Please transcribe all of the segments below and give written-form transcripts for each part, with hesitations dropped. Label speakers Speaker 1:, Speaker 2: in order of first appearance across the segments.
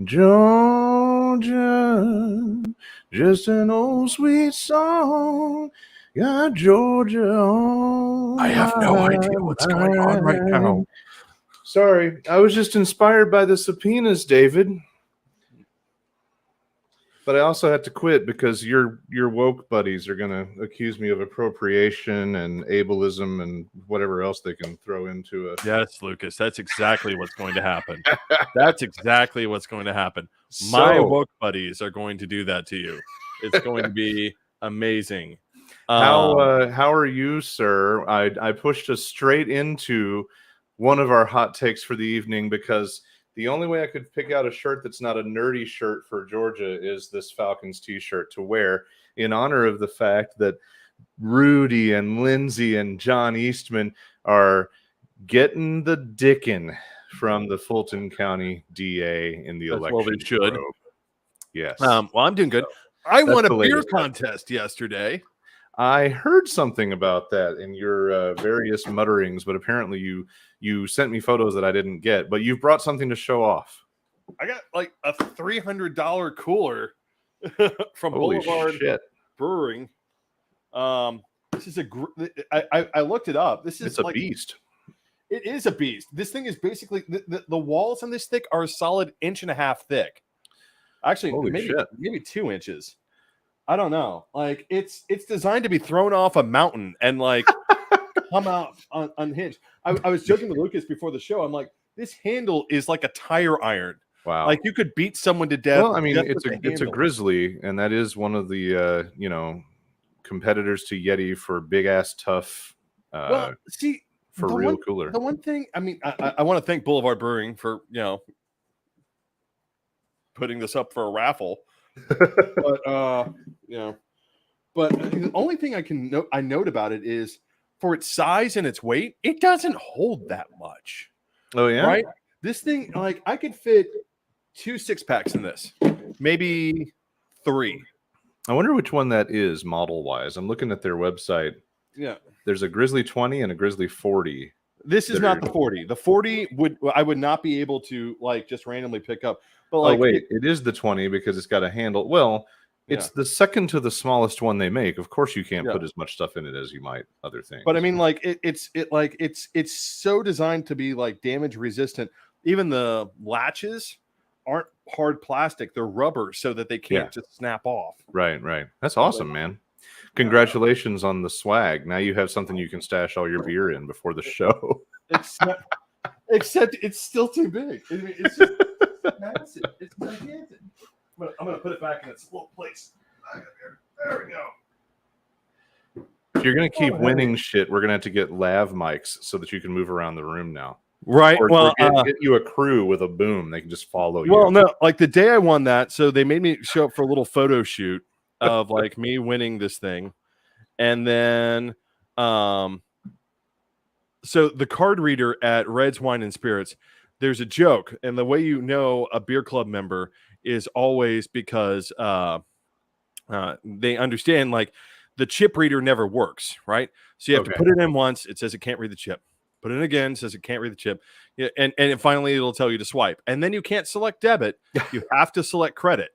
Speaker 1: Georgia, just an old sweet song. Got Georgia on
Speaker 2: I have no idea what's going on right now.
Speaker 1: Sorry, I was just inspired by the subpoenas, David. But I also had to quit because your woke buddies are going to accuse me of appropriation and ableism and whatever else they can throw into it.
Speaker 2: Yes, Lucas, that's exactly what's going to happen. That's exactly what's going to happen. My
Speaker 1: So,
Speaker 2: woke buddies are going to do that to you. It's going to be amazing.
Speaker 1: how are you, sir? I pushed us straight into one of our hot takes for the evening because the only way I could pick out a shirt that's not a nerdy shirt for Georgia is this Falcons t-shirt to wear in honor of the fact that Rudy and Lindsay and John Eastman are getting the dickin' from the Fulton County DA in the election.
Speaker 2: Well, they should.
Speaker 1: probe. Yes.
Speaker 2: Well, I'm doing good. I won a
Speaker 1: the
Speaker 2: beer
Speaker 1: latest
Speaker 2: contest yesterday.
Speaker 1: I heard something about that in your various mutterings, but apparently you sent me photos that I didn't get. But you've brought something to show off.
Speaker 2: I got like a $300 cooler from
Speaker 1: Holy
Speaker 2: Boulevard
Speaker 1: shit.
Speaker 2: Brewing. This is I looked it up.
Speaker 1: It's a beast.
Speaker 2: It is a beast. This thing is basically the walls on this thick are a solid 1.5 inches thick. Actually, maybe 2 inches. I don't know. Like it's designed to be thrown off a mountain and like come out unhinged. I was joking with Lucas before the show. I'm like, this handle is like a tire iron.
Speaker 1: Wow.
Speaker 2: Like you could beat someone to death.
Speaker 1: Well, I mean, it's a grizzly, and that is one of the competitors to Yeti for big ass tough. For real cooler.
Speaker 2: The one thing, I mean, I want to thank Boulevard Brewing for putting this up for a raffle. But the only thing I note about it is for its size and its weight, it doesn't hold that much.
Speaker 1: Oh yeah,
Speaker 2: right. This thing, like, I could fit 2 6-packs in this, maybe 3.
Speaker 1: I wonder which one that is model wise. I'm looking at their website.
Speaker 2: Yeah,
Speaker 1: there's a Grizzly 20 and a Grizzly 40.
Speaker 2: This is not the 40. The 40 I would not be able to like just randomly pick up. But like,
Speaker 1: it is the 20 because it's got a handle. Well, it's the second to the smallest one they make. Of course, you can't put as much stuff in it as you might other things.
Speaker 2: But I mean, like it's so designed to be like damage resistant. Even the latches aren't hard plastic; they're rubber, so that they can't just snap off.
Speaker 1: Right. That's awesome, man. Congratulations on the swag. Now you have something you can stash all your beer in before the show.
Speaker 2: Except it's still too big. I mean, it's just massive. It's gigantic. I'm going to put it back in its little place. There we go.
Speaker 1: If you're going to keep winning shit, we're going to have to get lav mics so that you can move around the room now.
Speaker 2: Right.
Speaker 1: Or get you a crew with a boom. They can just follow you.
Speaker 2: Well, no, like the day I won that, so they made me show up for a little photo shoot of like me winning this thing. And then so the card reader at Red's Wine and Spirits, there's a joke, and the way you know a beer club member is always because they understand like the chip reader never works, right? So you have to put it in once, it says it can't read the chip. Put it in again, it says it can't read the chip. Yeah, and finally it'll tell you to swipe. And then you can't select debit, you have to select credit.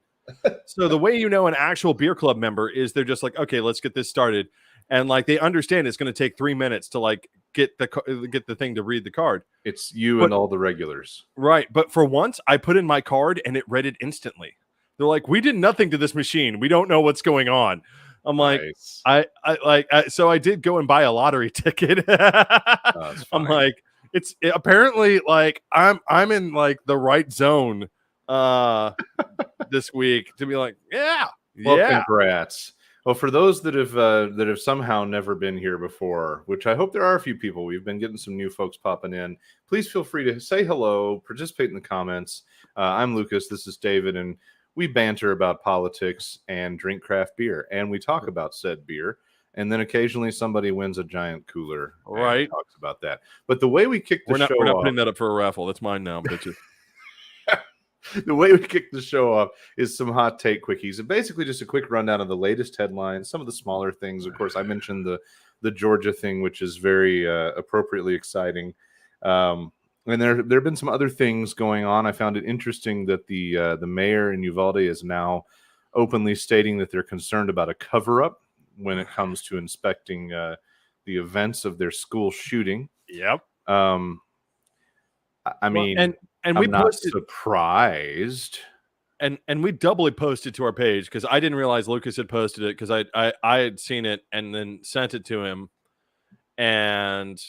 Speaker 2: So the way you know an actual beer club member is they're just like, okay, let's get this started. And like they understand it's going to take 3 minutes to like get the thing to read the card.
Speaker 1: It's you and all the regulars.
Speaker 2: Right. But for once I put in my card and it read it instantly. They're like, we did nothing to this machine. We don't know what's going on. I'm like, nice. So I did go and buy a lottery ticket. I'm like, apparently like I'm in like the right zone this week to be like,
Speaker 1: congrats. Well, for those that have somehow never been here before, which I hope there are a few people, we've been getting some new folks popping in. Please feel free to say hello, participate in the comments. I'm Lucas. This is David, and we banter about politics and drink craft beer, and we talk about said beer. And then occasionally somebody wins a giant cooler,
Speaker 2: right?
Speaker 1: And talks about that. But the way we kick the show off,
Speaker 2: we're not putting that up for a raffle. That's mine now, bitches.
Speaker 1: The way we kick the show off is some hot take quickies, and basically just a quick rundown of the latest headlines, some of the smaller things. Of course, I mentioned the Georgia thing, which is very appropriately exciting. And there have been some other things going on. I found it interesting that the mayor in Uvalde is now openly stating that they're concerned about a cover-up when it comes to inspecting the events of their school shooting.
Speaker 2: Yep.
Speaker 1: I mean,
Speaker 2: and
Speaker 1: I'm
Speaker 2: we
Speaker 1: not
Speaker 2: posted,
Speaker 1: surprised.
Speaker 2: and we doubly posted to our page because I didn't realize Lucas had posted it because I had seen it and then sent it to him, and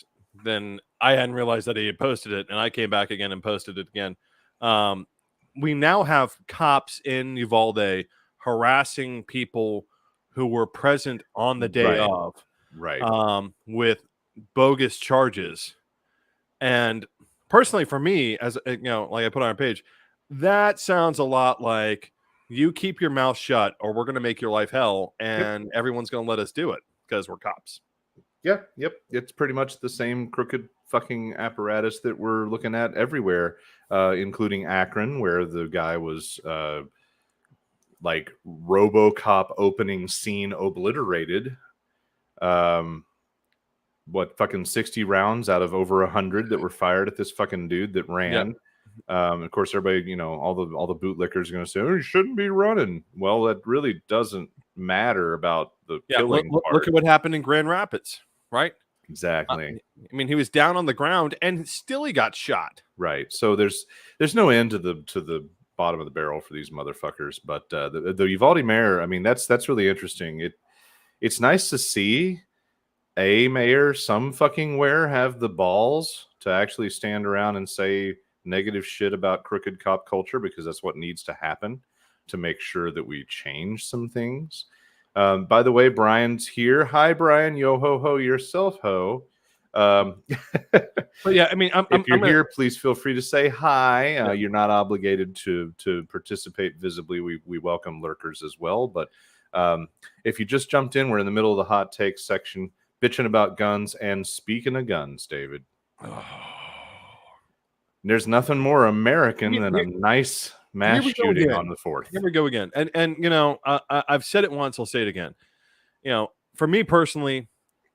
Speaker 2: then I hadn't realized that he had posted it, and I came back again and posted it again. We now have cops in Uvalde harassing people who were present on the day
Speaker 1: Right.
Speaker 2: of,
Speaker 1: Right.
Speaker 2: with bogus charges. And personally, for me, as you know, like I put on our page, that sounds a lot like you keep your mouth shut, or we're going to make your life hell, and everyone's going to let us do it because we're cops.
Speaker 1: Yeah, yep. It's pretty much the same crooked fucking apparatus that we're looking at everywhere, including Akron, where the guy was like RoboCop opening scene obliterated. What fucking 60 rounds out of over 100 that were fired at this fucking dude that ran. Of course, everybody, all the bootlickers are going to say, "Oh, you shouldn't be running." Well, that really doesn't matter about the killing part.
Speaker 2: Look at what happened in Grand Rapids, right?
Speaker 1: Exactly.
Speaker 2: I mean, he was down on the ground and still he got shot.
Speaker 1: Right. So there's no end to the bottom of the barrel for these motherfuckers. But the Uvalde mayor, I mean, that's really interesting. It's nice to see a mayor some fucking where have the balls to actually stand around and say negative shit about crooked cop culture, because that's what needs to happen to make sure that we change some things. By the way, Brian's here. Hi, Brian. Yo ho ho yourself ho.
Speaker 2: But yeah, I mean,
Speaker 1: if you're here, please feel free to say hi.
Speaker 2: Yeah.
Speaker 1: You're not obligated to participate visibly. We welcome lurkers as well. But if you just jumped in, we're in the middle of the hot takes section, bitching about guns. And speaking of guns, David, there's nothing more American than a nice mass shooting on the 4th.
Speaker 2: Here we go again. And I've said it once, I'll say it again. For me personally,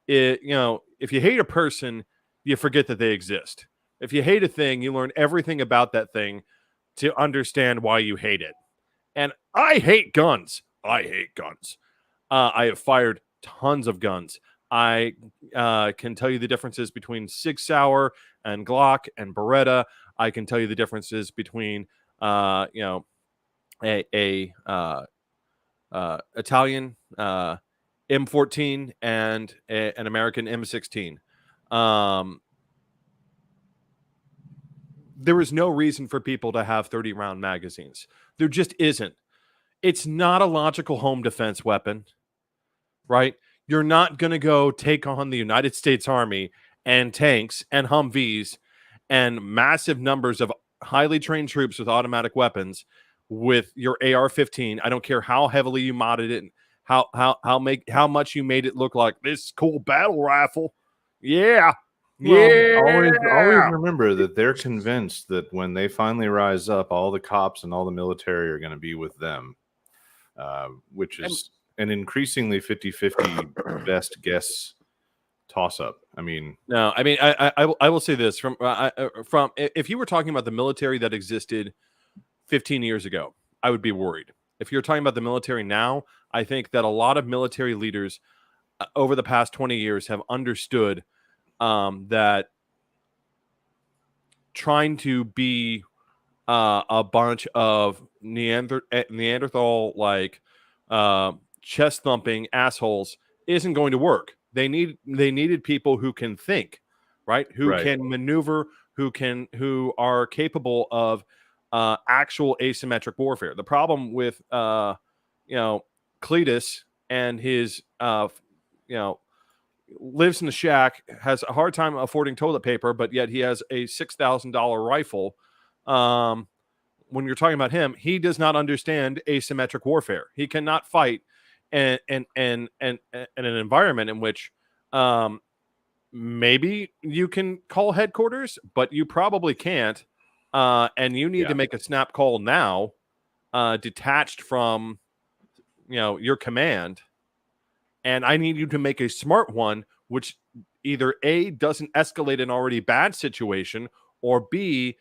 Speaker 2: if you hate a person, you forget that they exist. If you hate a thing, you learn everything about that thing to understand why you hate it. And I hate guns. I hate guns. I have fired tons of guns. I can tell you the differences between Sig Sauer and Glock and Beretta. I can tell you the differences between Italian M14 and an American M16. There is no reason for people to have 30-round magazines. There just isn't. It's not a logical home defense weapon, right? You're not going to go take on the United States Army and tanks and Humvees and massive numbers of highly trained troops with automatic weapons with your AR-15. I don't care how heavily you modded it, how much you made it look like this cool battle rifle. Yeah.
Speaker 1: Always remember that they're convinced that when they finally rise up, all the cops and all the military are going to be with them, which is an increasingly 50-50 best guess toss-up. I mean,
Speaker 2: I will say this from if you were talking about the military that existed 15 years ago, I would be worried. If you're talking about the military now, I think that a lot of military leaders over the past 20 years have understood that trying to be a bunch of Neanderthal like chest thumping assholes isn't going to work. They needed people who can think, right? Who can maneuver, who are capable of actual asymmetric warfare. The problem with Cletus and his lives in the shack, has a hard time affording toilet paper, but yet he has a $6,000 rifle. When you're talking about him, he does not understand asymmetric warfare. He cannot fight in an environment in which maybe you can call headquarters, but you probably can't. And you need to make a snap call now, detached from your command. And I need you to make a smart one, which either A, doesn't escalate an already bad situation, or B,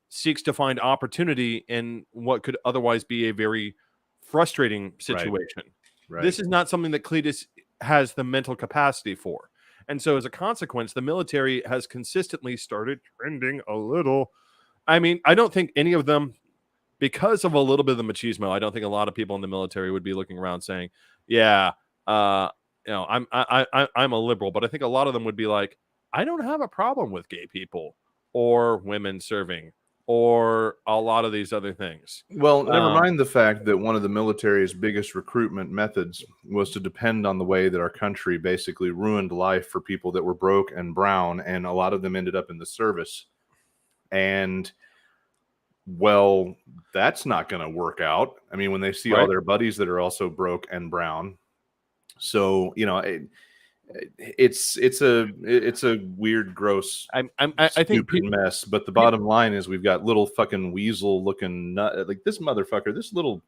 Speaker 2: seeks to find opportunity in what could otherwise be a very frustrating situation.
Speaker 1: Right.
Speaker 2: This is not something that Cletus has the mental capacity for. And so, as a consequence, the military has consistently started trending a little. I mean, I don't think any of them, because of a little bit of the machismo, I don't think a lot of people in the military would be looking around saying, "Yeah, I'm a liberal," but I think a lot of them would be like, "I don't have a problem with gay people or women serving or a lot of these other things."
Speaker 1: Well, never mind the fact that one of the military's biggest recruitment methods was to depend on the way that our country basically ruined life for people that were broke and brown, and a lot of them ended up in the service. And well, that's not going to work out. I mean, when they see all their buddies that are also broke and brown, so it's a weird, gross,
Speaker 2: I think
Speaker 1: stupid mess. But the bottom line is, we've got little fucking weasel looking nut, like this motherfucker, this little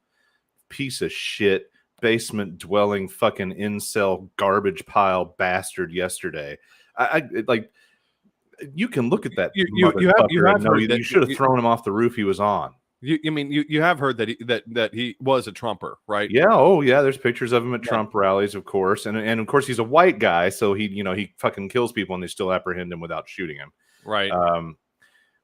Speaker 1: piece of shit, basement dwelling fucking incel garbage pile bastard yesterday. I like. You can look at that motherfucker and know you should have thrown him off the roof he was on.
Speaker 2: You have heard that he was a Trumper, right?
Speaker 1: Yeah. Oh, yeah. There's pictures of him at Trump rallies, of course, and of course he's a white guy, so he fucking kills people and they still apprehend him without shooting him.
Speaker 2: Right.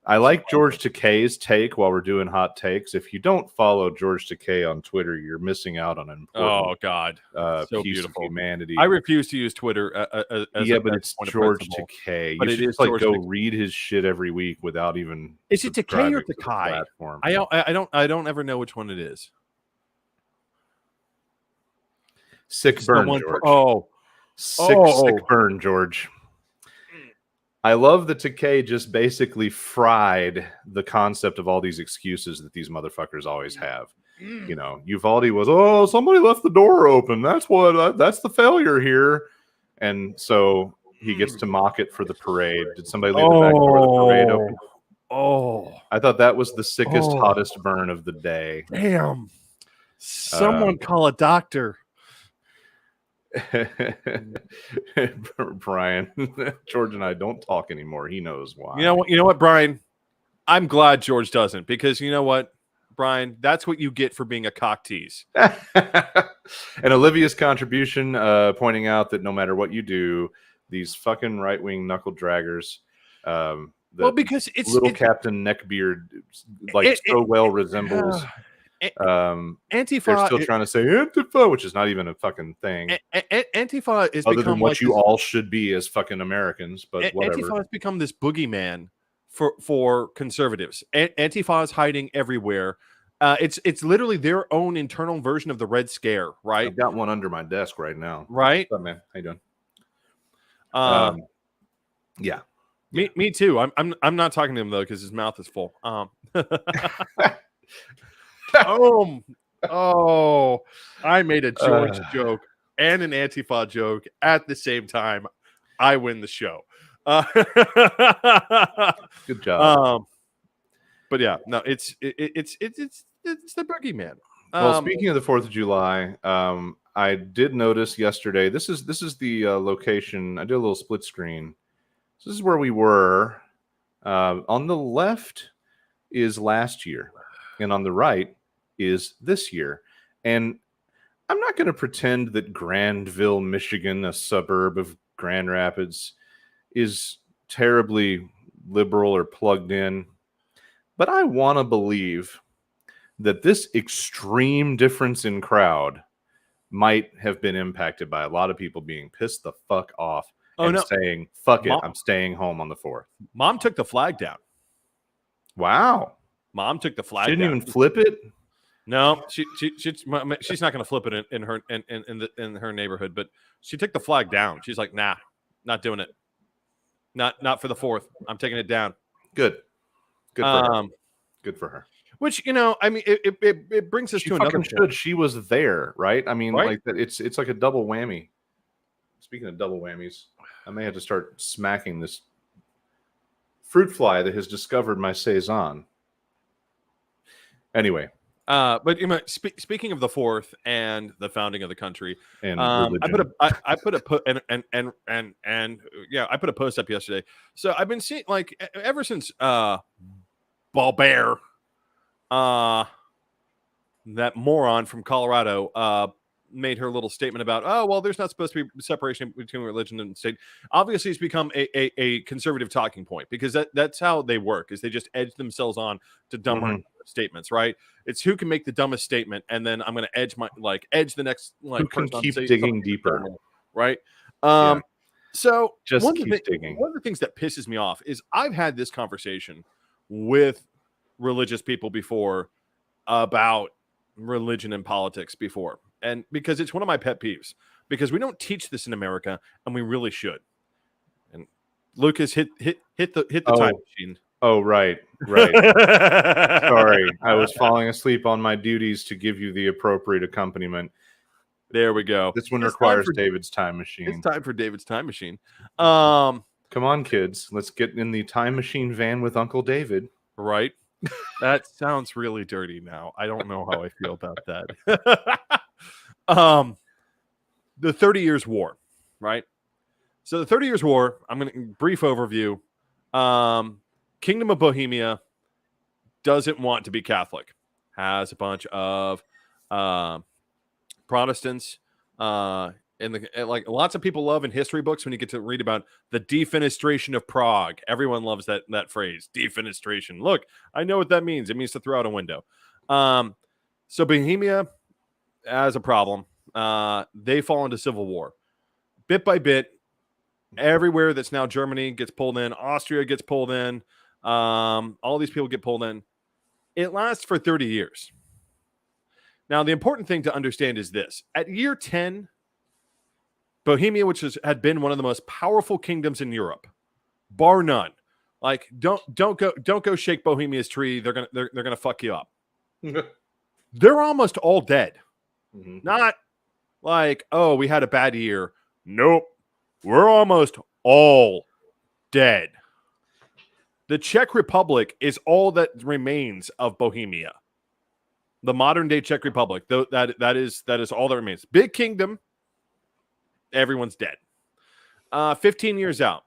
Speaker 1: I like George Takei's take while we're doing hot takes. If you don't follow George Takei on Twitter, you're missing out on an important
Speaker 2: so
Speaker 1: piece
Speaker 2: beautiful
Speaker 1: of humanity.
Speaker 2: I refuse to use Twitter as
Speaker 1: but it's George Takei.
Speaker 2: But
Speaker 1: you should just go read his shit every week without even.
Speaker 2: Is it Takei or Takai? I don't ever know which one it is.
Speaker 1: Sick burn, George. Sick burn, George. I love that Takei just basically fried the concept of all these excuses that these motherfuckers always have. Uvalde was, somebody left the door open. That's the failure here. And so he gets to mock it for the parade. Did somebody leave the back door of the parade open? I thought that was the sickest, hottest burn of the day.
Speaker 2: Damn. Someone call a doctor.
Speaker 1: Brian, George and I don't talk anymore. He knows why.
Speaker 2: You know what, Brian? I'm glad George doesn't, because you know what, Brian? That's what you get for being a cock tease.
Speaker 1: And Olivia's contribution, pointing out that no matter what you do, these fucking right-wing knuckle draggers,
Speaker 2: because it's
Speaker 1: Captain Neckbeard, so well resembles.
Speaker 2: Antifa.
Speaker 1: They're still trying to say Antifa, which is not even a fucking thing.
Speaker 2: Antifa is
Speaker 1: other than what you all should be as fucking Americans, but whatever.
Speaker 2: Antifa has become this boogeyman for conservatives. Antifa is hiding everywhere. It's literally their own internal version of the Red Scare, right?
Speaker 1: I've got one under my desk right now.
Speaker 2: Right?
Speaker 1: What's up, man? How you doing? Yeah.
Speaker 2: Me too. I'm not talking to him though because his mouth is full. I made a George joke and an Antifa joke at the same time. I win the show.
Speaker 1: Good job.
Speaker 2: But yeah, no, it's the boogeyman.
Speaker 1: Well, speaking of the 4th of July, I did notice yesterday. This is the location. I did a little split screen. So this is where we were. On the left is last year, and on the right is this year. And I'm not going to pretend that Grandville, Michigan, a suburb of Grand Rapids, is terribly liberal or plugged in. But I want to believe that this extreme difference in crowd might have been impacted by a lot of people being pissed the fuck off saying, fuck it, I'm staying home on the 4th.
Speaker 2: Mom took the flag down.
Speaker 1: Wow.
Speaker 2: Mom took the flag down.
Speaker 1: She didn't even flip it?
Speaker 2: No, she's not going to flip it in her neighborhood, but she took the flag down. She's like, nah, not doing it. Not for the 4th. I'm taking it down.
Speaker 1: Good for her. Good for her.
Speaker 2: Which, I mean, it brings us to another point.
Speaker 1: She was there, right? I mean,
Speaker 2: right?
Speaker 1: Like that. It's like a double whammy. Speaking of double whammies, I may have to start smacking this fruit fly that has discovered my saison. Anyway,
Speaker 2: But you know, speaking of the fourth and the founding of the country,
Speaker 1: And
Speaker 2: I put
Speaker 1: religion.
Speaker 2: I put a put and yeah, I put a post up yesterday. So I've been seeing like ever since Balbert, uh, that moron from Colorado, made her little statement about, oh well, there's not supposed to be separation between religion and state. Obviously, it's become a conservative talking point because that's how they work. Is they just edge themselves on to dumber
Speaker 1: Mhm.
Speaker 2: statements, right? It's who can make the dumbest statement, and then I'm going to edge the next
Speaker 1: Who can
Speaker 2: person on
Speaker 1: keep
Speaker 2: say
Speaker 1: digging
Speaker 2: something
Speaker 1: deeper?
Speaker 2: dumber, right?
Speaker 1: Yeah,
Speaker 2: So
Speaker 1: just keep digging.
Speaker 2: one of the things that pisses me off is I've had this conversation with religious people before about religion and politics before, and because it's one of my pet peeves, because we don't teach this in America, and we really should. And Lucas hit the time
Speaker 1: Oh,
Speaker 2: machine.
Speaker 1: oh, right, right. Sorry, I was falling asleep on my duties to give you the appropriate accompaniment.
Speaker 2: There we go.
Speaker 1: This one
Speaker 2: It's time
Speaker 1: requires
Speaker 2: for
Speaker 1: David's time
Speaker 2: it's
Speaker 1: machine.
Speaker 2: time for David's time machine. Um,
Speaker 1: Come on, kids. Let's get in the time machine van with Uncle David.
Speaker 2: right. That sounds really dirty now. I don't know how I feel about that. The 30 Years' War, right? So the 30 Years' War, I'm going to brief overview. Kingdom of Bohemia doesn't want to be Catholic, has a bunch of Protestants. Like lots of people love in history books when you get to read about the defenestration of Prague. Everyone loves that phrase, defenestration. Look, I know what that means. It means to throw out a window. So Bohemia has a problem. They fall into civil war. Bit by bit, everywhere that's now Germany gets pulled in. Austria gets pulled in. All these people get pulled in. It lasts for 30 years. Now, the important thing to understand is this. At year 10, Bohemia, which had been one of the most powerful kingdoms in Europe, bar none. Like, don't go shake Bohemia's tree. They're gonna fuck you up. They're almost all dead.
Speaker 1: Mhm.
Speaker 2: Not like, oh, we had a bad year. Nope. We're almost all dead. The Czech Republic is all that remains of Bohemia. The modern day Czech Republic, though, that is all that remains. Big kingdom, everyone's dead. 15 years out,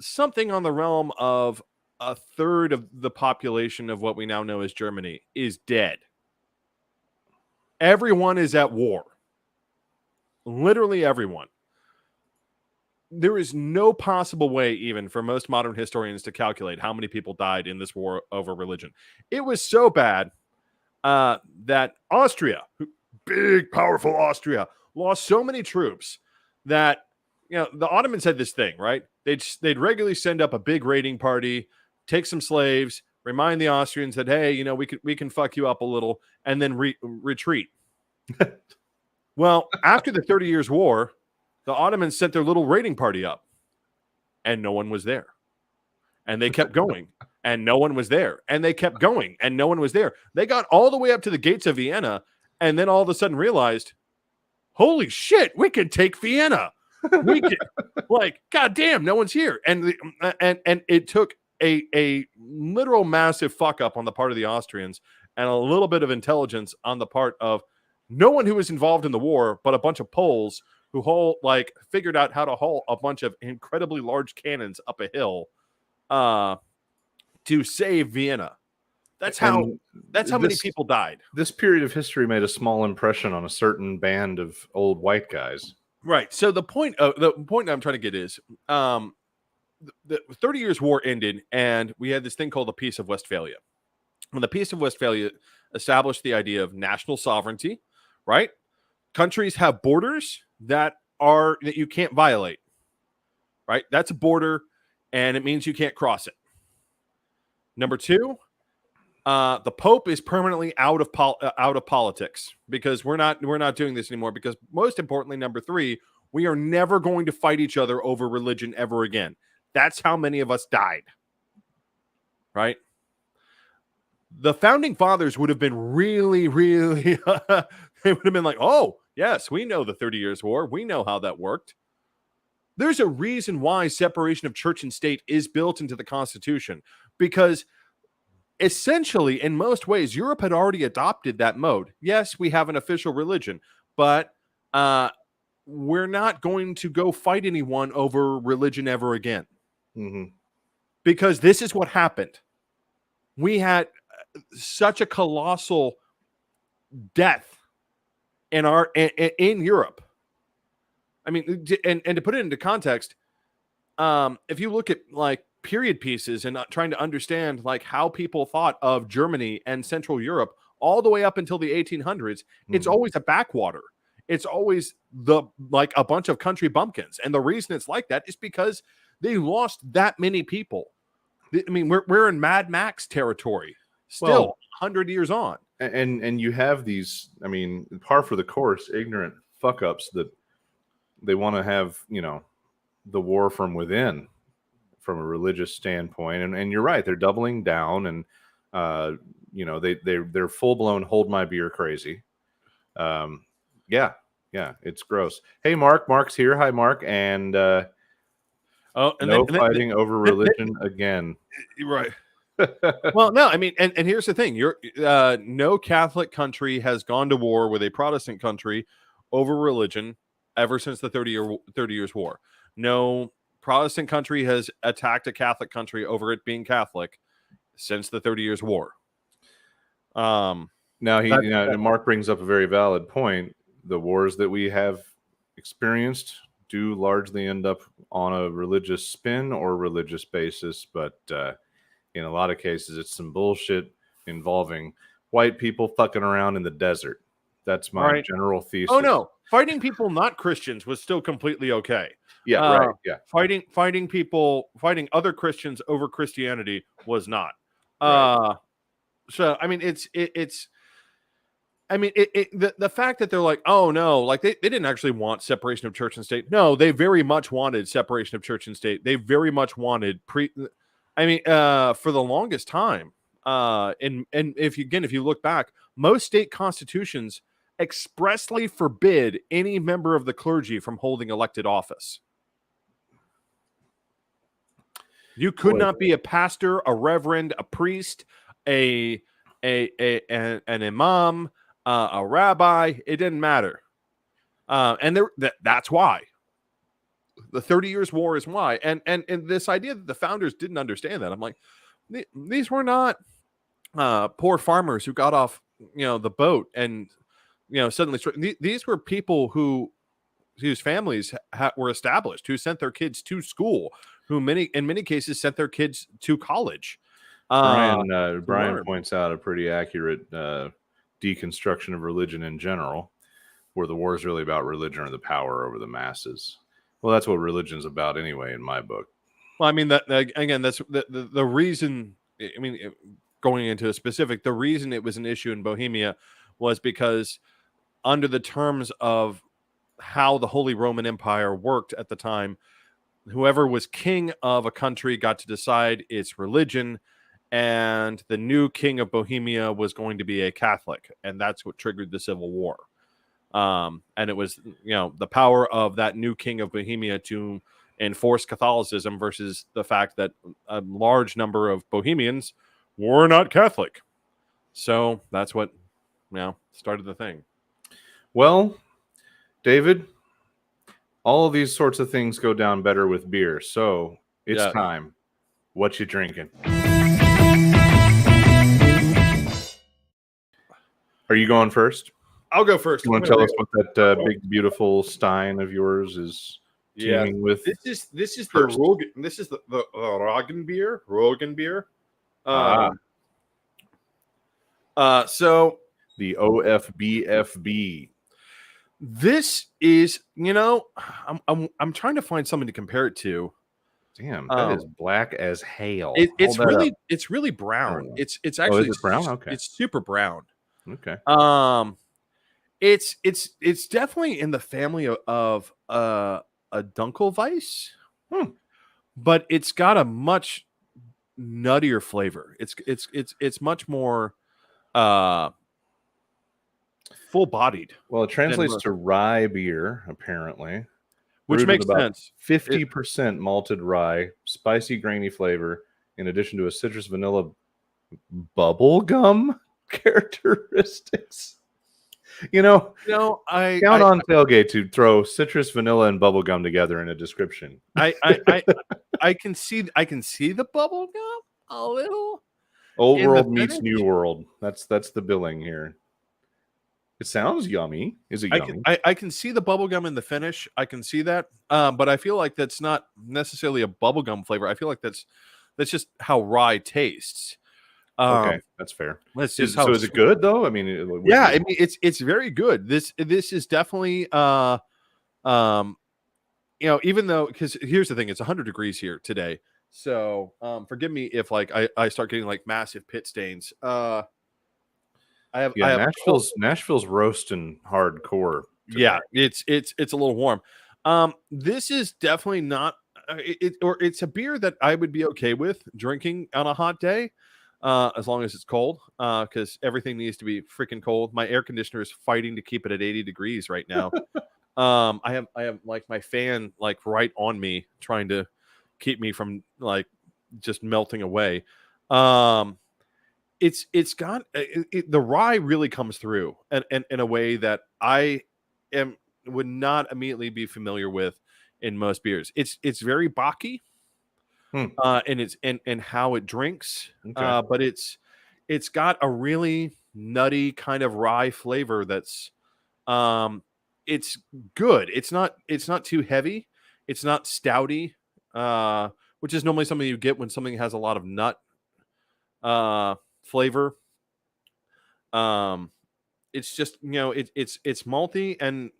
Speaker 2: something on the realm of a third of the population of what we now know as Germany is dead. Everyone is at war. Literally everyone. There is no possible way, even for most modern historians, to calculate how many people died in this war over religion. It was so bad that Austria, big, powerful Austria, lost so many troops that, you know, the Ottomans had this thing, right? They'd regularly send up a big raiding party, take some slaves, remind the Austrians that, hey, you know, we can fuck you up a little, and then retreat. Well, after the 30 Years' War, the Ottomans sent their little raiding party up, and no one was there. And they kept going, and no one was there. And they kept going, and no one was there. They got all the way up to the gates of Vienna, and then all of a sudden realized, holy shit, we can take Vienna. We can, like, goddamn, no one's here. And it took a literal massive fuck up on the part of the Austrians and a little bit of intelligence on the part of no one who was involved in the war, but a bunch of Poles who figured out how to haul a bunch of incredibly large cannons up a hill to save Vienna. That's how many people died.
Speaker 1: This period of history made a small impression on a certain band of old white guys.
Speaker 2: Right. So the point I'm trying to get is the 30 Years' War ended, and we had this thing called the Peace of Westphalia. When the Peace of Westphalia established the idea of national sovereignty, right? Countries have borders that you can't violate, right? That's a border, and it means you can't cross it. Number two, the Pope is permanently out of politics because we're not doing this anymore. Because most importantly, number three, we are never going to fight each other over religion ever again. That's how many of us died, right? The founding fathers would have been really, really. They would have been like, "Oh, yes, we know the 30 Years' War. We know how that worked." There's a reason why separation of church and state is built into the Constitution, because essentially, in most ways, Europe had already adopted that mode. Yes, we have an official religion, but we're not going to go fight anyone over religion ever again.
Speaker 1: Mm-hmm.
Speaker 2: Because this is what happened. We had such a colossal death in Europe. I mean, and to put it into context, if you look at like period pieces and trying to understand like how people thought of Germany and Central Europe all the way up until the 1800s, it's always a backwater. It's always like a bunch of country bumpkins, and the reason it's like that is because they lost that many people. I mean, we're in Mad Max territory still, 100 years on.
Speaker 1: And you have these, I mean, par for the course, ignorant fuck ups that they want to have, the war from within, from a religious standpoint. And you're right, they're doubling down, and they're full blown hold my beer crazy. Yeah, it's gross. Hey, Mark's here. Hi, Mark. And fighting over religion again.
Speaker 2: Right. Well, no, I mean, and here's the thing: no Catholic country has gone to war with a Protestant country over religion ever since the 30 Years' War. No Protestant country has attacked a Catholic country over it being Catholic since the 30 Years' War.
Speaker 1: Now Mark brings up a very valid point. The wars that we have experienced do largely end up on a religious spin or religious basis, but in a lot of cases, it's some bullshit involving white people fucking around in the desert. That's my general thesis.
Speaker 2: Oh no, fighting people not Christians was still completely okay.
Speaker 1: Yeah, right. Yeah,
Speaker 2: fighting other Christians over Christianity was not.
Speaker 1: Right.
Speaker 2: So I mean, the fact that they're like, oh no, like they didn't actually want separation of church and state. No, they very much wanted separation of church and state. They very much wanted for the longest time. And if you look back, most state constitutions expressly forbid any member of the clergy from holding elected office. You could not be a pastor, a reverend, a priest, an imam, a rabbi. It didn't matter. And that's why. The 30 Years' War is why. And this idea that the founders didn't understand that. I'm like, these were not poor farmers who got off, the boat and, suddenly these were people whose families were established, who sent their kids to school, who in many cases sent their kids to college.
Speaker 1: Brian points out a pretty accurate deconstruction of religion in general, where the war is really about religion or the power over the masses. Well, that's what religion's about anyway, in my book.
Speaker 2: Well, I mean, that's the reason. I mean, going into a specific, the reason it was an issue in Bohemia was because under the terms of how the Holy Roman Empire worked at the time, whoever was king of a country got to decide its religion, and the new king of Bohemia was going to be a Catholic, and that's what triggered the Civil War. And it was, the power of that new king of Bohemia to enforce Catholicism versus the fact that a large number of Bohemians were not Catholic. So that's what, started the thing.
Speaker 1: Well, David, all of these sorts of things go down better with beer. So it's time. What you drinking? Are you going first?
Speaker 2: I'll go first.
Speaker 1: You want to tell us what that big, beautiful stein of yours is teaming with?
Speaker 2: This is the Rogen. This is the Rogen beer. So
Speaker 1: the OFBFB.
Speaker 2: This is, I'm trying to find something to compare it to.
Speaker 1: Damn, that is black as hail.
Speaker 2: It's really brown. It's actually
Speaker 1: brown. Okay,
Speaker 2: it's super brown.
Speaker 1: Okay.
Speaker 2: It's definitely in the family of a Dunkelweiss, but it's got a much nuttier flavor. It's much more full-bodied.
Speaker 1: Well, it translates to rye beer, apparently,
Speaker 2: which makes sense.
Speaker 1: 50% malted rye, spicy, grainy flavor, in addition to a citrus vanilla bubblegum characteristics.
Speaker 2: I
Speaker 1: Count on Tailgate to throw citrus, vanilla, and bubblegum together in a description.
Speaker 2: I can see the bubble gum a little.
Speaker 1: Old
Speaker 2: In the
Speaker 1: world meets
Speaker 2: finish?
Speaker 1: new world. That's the billing here. It sounds yummy. Is it yummy?
Speaker 2: I can see the bubblegum in the finish. I can see that. But I feel like that's not necessarily a bubblegum flavor. I feel like that's just how rye tastes.
Speaker 1: Okay, that's fair.
Speaker 2: That's
Speaker 1: Is
Speaker 2: just how
Speaker 1: it good though? I mean,
Speaker 2: yeah, I mean it's very good. This is definitely even though, because here's the thing, it's 100 degrees here today. So forgive me if like I start getting like massive pit stains. I have
Speaker 1: Nashville's roasting hardcore today.
Speaker 2: Yeah, it's a little warm. This is definitely not it's a beer that I would be okay with drinking on a hot day, as long as it's cold, because everything needs to be freaking cold. My air conditioner is fighting to keep it at 80 degrees right now. I have like my fan like right on me, trying to keep me from like just melting away. It's got the rye really comes through and in a way that I would not immediately be familiar with in most beers. It's very bocky, and it's and how it drinks,
Speaker 1: Okay.
Speaker 2: but it's got a really nutty kind of rye flavor that's it's good. It's not too heavy. It's not stouty, which is normally something you get when something has a lot of nut flavor. It's just it's malty and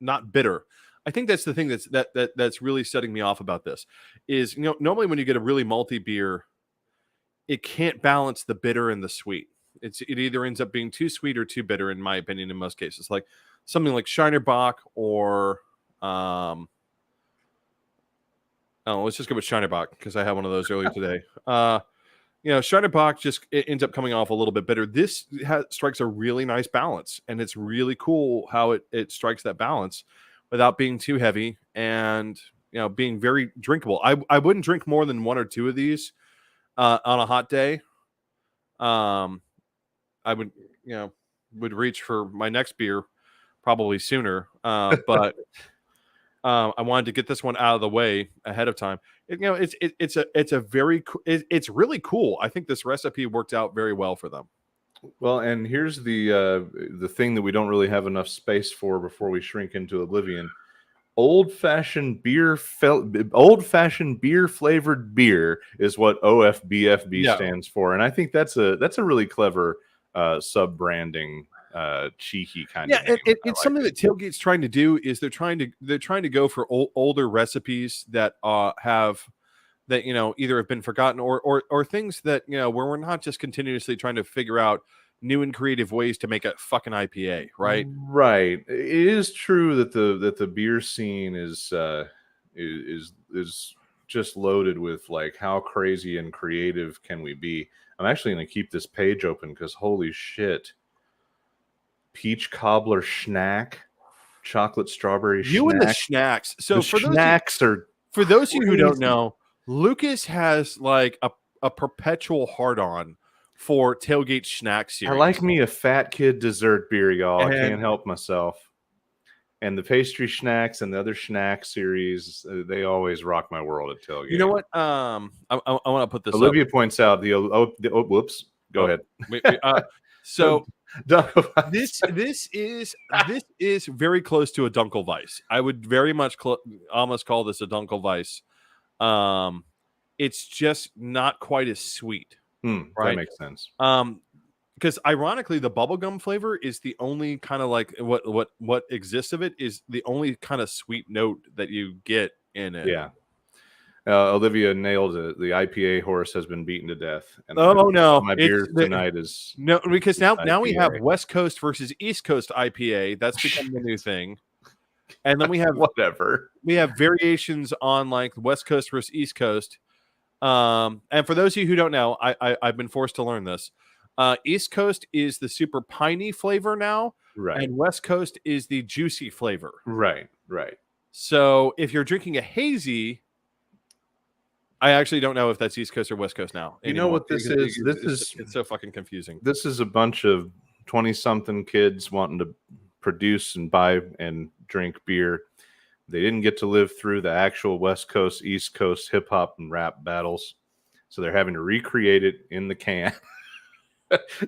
Speaker 2: not bitter. I think that's the thing that's really setting me off about this is normally when you get a really malty beer, it can't balance the bitter and the sweet. It either ends up being too sweet or too bitter, in my opinion, in most cases. Like something like Shiner Bock or let's just go with Shiner Bock because I had one of those earlier today. Shiner Bock just it ends up coming off a little bit bitter. This strikes a really nice balance, and it's really cool how it strikes that balance without being too heavy and being very drinkable. I wouldn't drink more than one or two of these on a hot day. I would reach for my next beer probably sooner, but I wanted to get this one out of the way ahead of time. It's a very it's really cool. I think this recipe worked out very well for them.
Speaker 1: Well, and here's the thing that we don't really have enough space for before we shrink into oblivion. Old-fashioned beer flavored beer is what OFBFB stands for, and I think that's a really clever sub-branding, cheeky kind of name.
Speaker 2: It's something that Tailgate's trying to do is they're trying to go for older recipes that have that either have been forgotten or things that where we're not just continuously trying to figure out new and creative ways to make a fucking IPA, right?
Speaker 1: Right. It is true that the beer scene is just loaded with like how crazy and creative can we be. I'm actually going to keep this page open because holy shit. Peach cobbler schnack, chocolate strawberry
Speaker 2: you
Speaker 1: schnack.
Speaker 2: And the schnacks. So
Speaker 1: for
Speaker 2: those of you who don't know, Lucas has like a perpetual hard-on for Tailgate Schnack series.
Speaker 1: I like me a fat kid dessert beer, y'all. I can't help myself. And the pastry schnacks and the other schnack series, they always rock my world at Tailgate.
Speaker 2: You know what? I want to put this.
Speaker 1: Olivia points out whoops. Go ahead.
Speaker 2: So this is very close to a Dunkelweiss. I would very much almost call this a Dunkelweiss. It's just not quite as sweet.
Speaker 1: Right? That makes sense.
Speaker 2: Because ironically, the bubblegum flavor is the only kind of like what exists of it is the only kind of sweet note that you get in it.
Speaker 1: Yeah. Olivia nailed it. The IPA horse has been beaten to death. And
Speaker 2: no!
Speaker 1: My beer tonight is
Speaker 2: no, because now we have West Coast versus East Coast IPA. That's become the new thing. And then we have
Speaker 1: whatever.
Speaker 2: We have variations on like West Coast versus East Coast. And for those of you who don't know, I've been forced to learn this. East Coast is the super piney flavor now,
Speaker 1: right?
Speaker 2: And West Coast is the juicy flavor,
Speaker 1: right?
Speaker 2: So if you're drinking a hazy I actually don't know if that's East Coast or West Coast now.
Speaker 1: You know what this is?
Speaker 2: It's so fucking confusing.
Speaker 1: This is a bunch of 20-something kids wanting to produce and buy and drink beer. They didn't get to live through the actual West Coast, East Coast hip hop and rap battles, so they're having to recreate it in the can.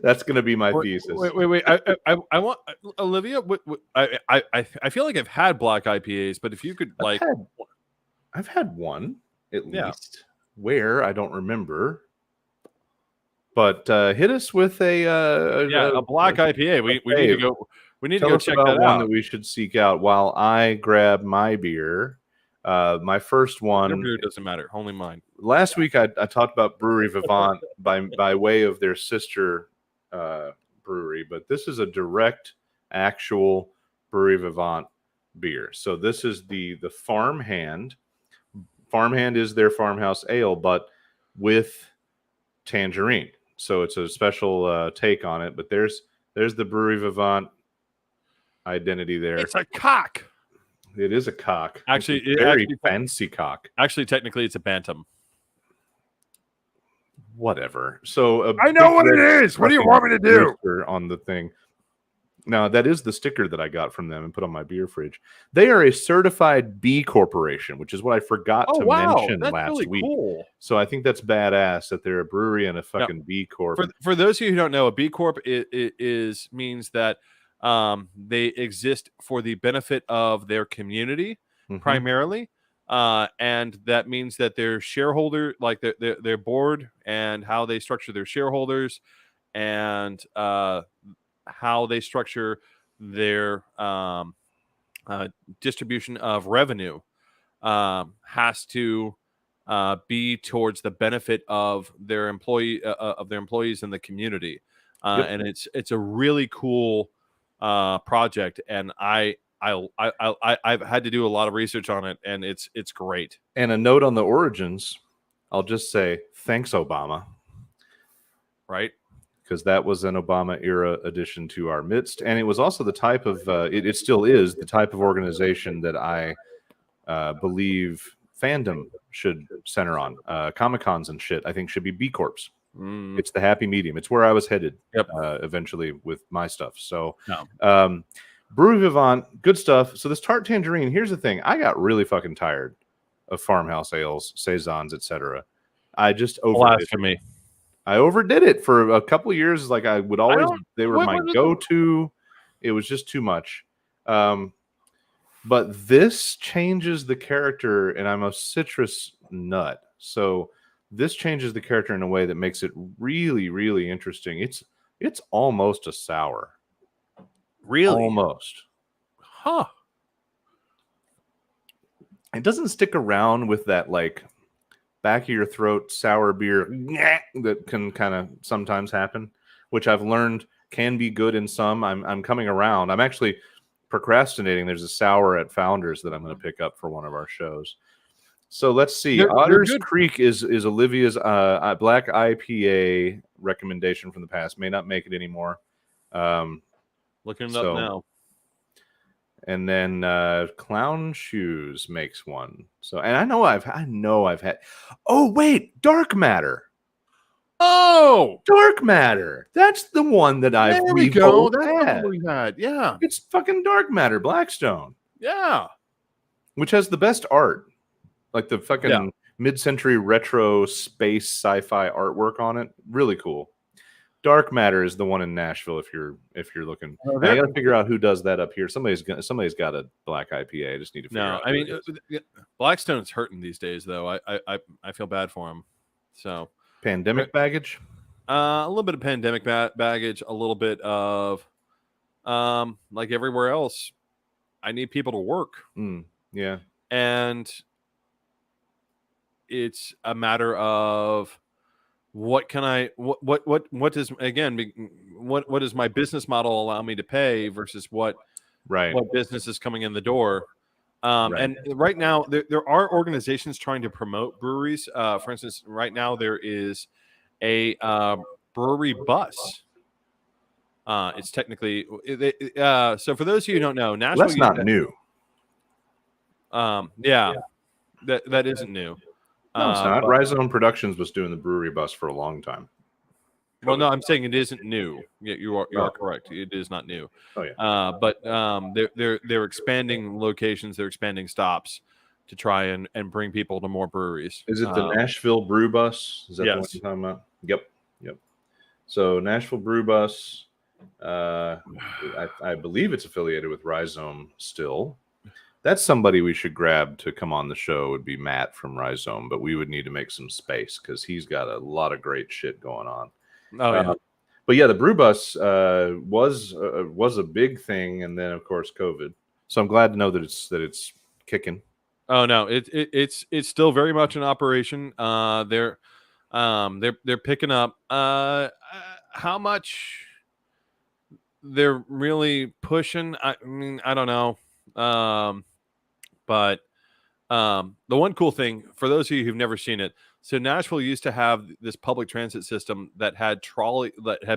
Speaker 1: That's going to be my thesis.
Speaker 2: Wait. I want Olivia. I feel like I've had black IPAs, but if you could like,
Speaker 1: I've had one at least. Where I don't remember. But hit us with a
Speaker 2: black IPA. We need to go. We need to go check that
Speaker 1: one
Speaker 2: out.
Speaker 1: that we should seek out while I grab my beer. My first one.
Speaker 2: Your beer doesn't matter. Only mine.
Speaker 1: Last week I talked about Brewery Vivant by way of their sister brewery, but this is a direct, actual Brewery Vivant beer. So this is the Farmhand. Farmhand is their farmhouse ale, but with tangerine. So it's a special take on it. But there's the Brewery Vivant identity there.
Speaker 2: It's a cock.
Speaker 1: It is a cock.
Speaker 2: Actually,
Speaker 1: very fancy cock.
Speaker 2: Actually, technically, it's a bantam.
Speaker 1: Whatever. So
Speaker 2: I know what it is. What do you want me to do?
Speaker 1: On the thing. Now, that is the sticker that I got from them and put on my beer fridge. They are a certified B Corporation, which is what I forgot to mention last week. Cool. So I think that's badass that they're a brewery and a fucking B Corp.
Speaker 2: For those of you who don't know, a B Corp means that they exist for the benefit of their community primarily. And that means that their shareholder, like their board and how they structure their shareholders and how they structure their distribution of revenue has to be towards the benefit of their employees in the community. And it's a really cool project, and I've had to do a lot of research on it, and it's great.
Speaker 1: And a note on the origins, I'll just say thanks, Obama.
Speaker 2: Right?
Speaker 1: Because that was an Obama era addition to our midst. And it was also the type of, it still is the type of organization that I believe fandom should center on. Comic-Cons and shit, I think, should be B Corps. It's the happy medium. It's where I was headed eventually with my stuff. So, Brewery Vivant, good stuff. So this tart tangerine, here's the thing. I got really fucking tired of farmhouse ales, saisons, etc. I just
Speaker 2: blasphemy.
Speaker 1: I overdid it for a couple of years. Like I would always, they were my go-to. It was just too much. But this changes the character, and I'm a citrus nut. So this changes the character in a way that makes it really, really interesting. It's almost a sour.
Speaker 2: Really?
Speaker 1: Almost.
Speaker 2: Huh.
Speaker 1: It doesn't stick around with that like back of your throat sour beer that can kind of sometimes happen, which I've learned can be good in some. I'm coming around. I'm actually procrastinating. There's a sour at Founders that I'm going to pick up for one of our shows. So let's see. Otter's Creek is Olivia's black IPA recommendation from the past. May not make it anymore.
Speaker 2: Looking it up now.
Speaker 1: And then Clown Shoes makes one. So, and I know I've had. Oh wait, Dark Matter.
Speaker 2: Oh,
Speaker 1: Dark Matter. That's the one that I've.
Speaker 2: There we go. That's what we had. Yeah,
Speaker 1: it's fucking Dark Matter, Blackstone.
Speaker 2: Yeah,
Speaker 1: which has the best art, like the fucking mid-century retro space sci-fi artwork on it. Really cool. Dark Matter is the one in Nashville. If you're looking, I got to figure out who does that up here. Somebody's got a black IPA. I just need to figure out.
Speaker 2: I mean, Blackstone's hurting these days, though. I feel bad for him. So
Speaker 1: pandemic baggage,
Speaker 2: a little bit of pandemic baggage, a little bit of like everywhere else. I need people to work.
Speaker 1: Yeah,
Speaker 2: and it's a matter of. What can I? What does what does my business model allow me to pay versus what business is coming in the door? And right now there are organizations trying to promote breweries. For instance, right now there is a brewery bus. It's technically so. For those of you who don't know, Nashville.
Speaker 1: That's not new.
Speaker 2: That isn't new.
Speaker 1: No, it's not.
Speaker 2: But,
Speaker 1: Rhizome Productions was doing the brewery bus for a long time.
Speaker 2: well, no, I'm saying it isn't new. Yeah, you are
Speaker 1: Oh.
Speaker 2: correct. It is not new.
Speaker 1: Oh yeah.
Speaker 2: But they're expanding locations. They're expanding stops to try and bring people to more breweries.
Speaker 1: Is it the Nashville Brew Bus? Is that the one
Speaker 2: Yes.
Speaker 1: you're talking about? Yep. So Nashville Brew Bus, I believe it's affiliated with Rhizome still. That's somebody we should grab to come on the show would be Matt from Rhizome, but we would need to make some space because he's got a lot of great shit going on.
Speaker 2: Oh yeah.
Speaker 1: But yeah, the brew bus was a big thing, and then of course COVID. So I'm glad to know that it's kicking.
Speaker 2: Oh no, it's still very much in operation. They're picking up. How much they're really pushing? I mean, I don't know. But the one cool thing for those of you who've never seen it, so Nashville used to have this public transit system that had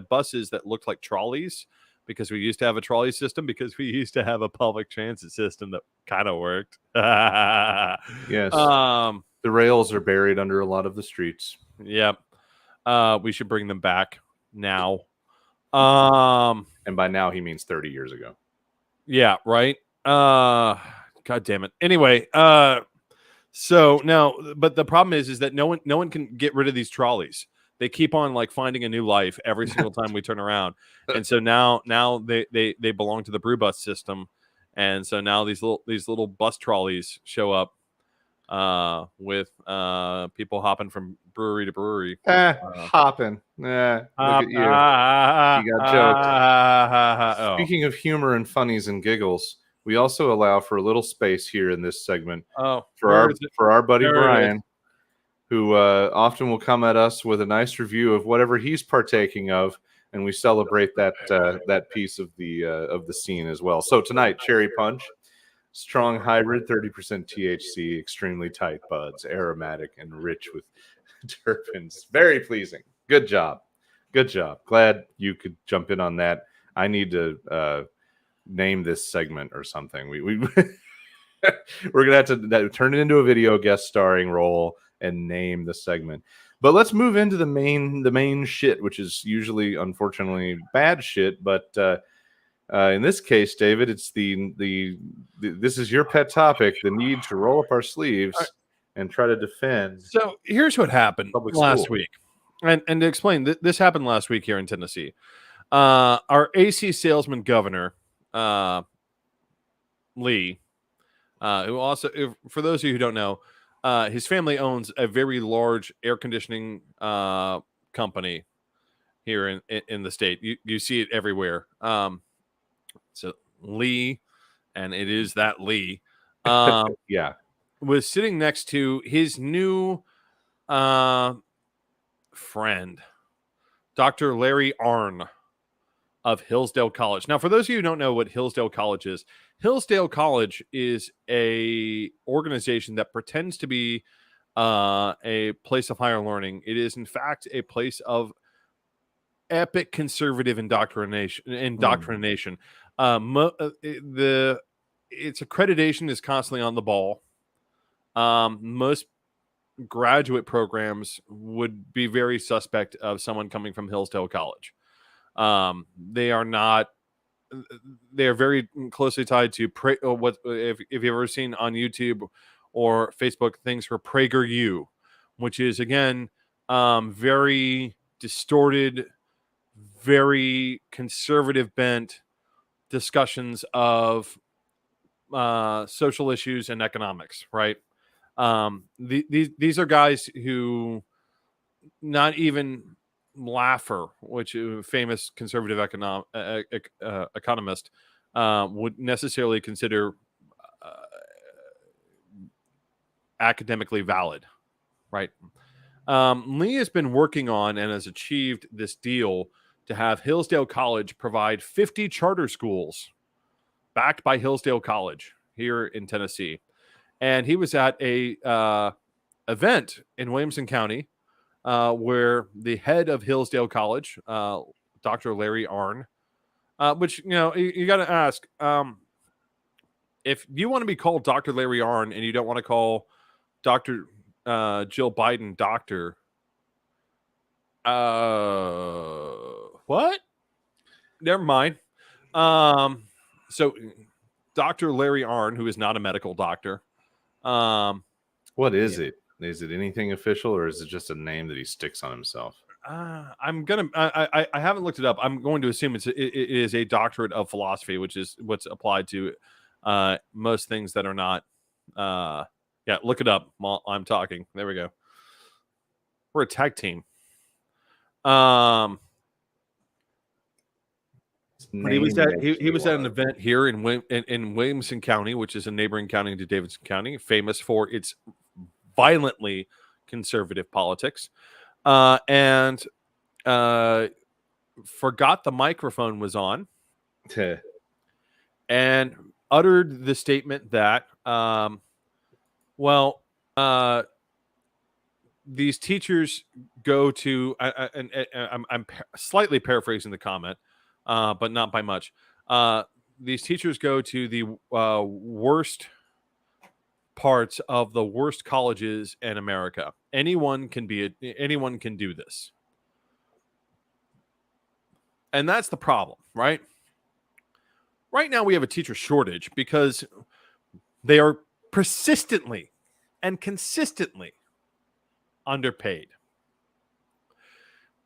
Speaker 2: buses that looked like trolleys, because we used to have a trolley system, because we used to have a public transit system that kind of worked.
Speaker 1: Yes. The rails are buried under a lot of the streets.
Speaker 2: Yep. We should bring them back now.
Speaker 1: And by now he means 30 years ago.
Speaker 2: Yeah, right. God damn it. Anyway, so now, but the problem is that no one can get rid of these trolleys. They keep on like finding a new life every single time we turn around, and so now they belong to the brew bus system, and so now these little bus trolleys show up with people hopping from brewery to brewery.
Speaker 1: Hopping. Look at you. You got jokes. Speaking of humor and funnies and giggles, we also allow for a little space here in this segment for our buddy Brian, who often will come at us with a nice review of whatever he's partaking of, and we celebrate that piece of the scene as well. So tonight, Cherry Punch, strong hybrid, 30% THC, extremely tight buds, aromatic and rich with terpenes. Very pleasing. Good job. Glad you could jump in on that. I need to name this segment or something. We're gonna have to turn it into a video guest starring role and name the segment. But let's move into the main shit, which is usually, unfortunately, bad shit. But in this case, David, it's this is your pet topic: the need to roll up our sleeves and try to defend.
Speaker 2: So here's what happened last week, and to explain, this happened last week here in Tennessee. Our AC salesman governor, Lee, who also, for those of you who don't know, his family owns a very large air conditioning company here in the state. You see it everywhere. So Lee, and it is that Lee,
Speaker 1: Yeah,
Speaker 2: was sitting next to his new friend, Dr. Larry Arnn of Hillsdale College. Now, for those of you who don't know what Hillsdale College is a organization that pretends to be a place of higher learning. It is, in fact, a place of epic conservative indoctrination. Its accreditation is constantly on the ball. Most graduate programs would be very suspect of someone coming from Hillsdale College. They are very closely tied to if you've ever seen on YouTube or Facebook things for PragerU, which is again very distorted, very conservative bent discussions of social issues and economics, right? These are guys who not even Laffer, which is a famous conservative economist, would necessarily consider academically valid, right? Lee has been working on and has achieved this deal to have Hillsdale College provide 50 charter schools backed by Hillsdale College here in Tennessee. And he was at a event in Williamson County where the head of Hillsdale College, Dr. Larry Arnn, which, you got to ask, if you want to be called Dr. Larry Arnn and you don't want to call Dr. Jill Biden doctor. What? Never mind. So Dr. Larry Arnn, who is not a medical doctor.
Speaker 1: What is it? Is it anything official, or is it just a name that he sticks on himself?
Speaker 2: I haven't looked it up. I'm going to assume it is a doctorate of philosophy, which is what's applied to most things that are not. Yeah, look it up while I'm talking. There we go. We're a tag team. But he was at an event here in Williamson County, which is a neighboring county to Davidson County, famous for its violently conservative politics, and forgot the microphone was on, and uttered the statement that, these teachers go to, I'm slightly paraphrasing the comment, but not by much. These teachers go to the worst parts of the worst colleges in America. Anyone can do this. And that's the problem, right? Right now we have a teacher shortage because they are persistently and consistently underpaid.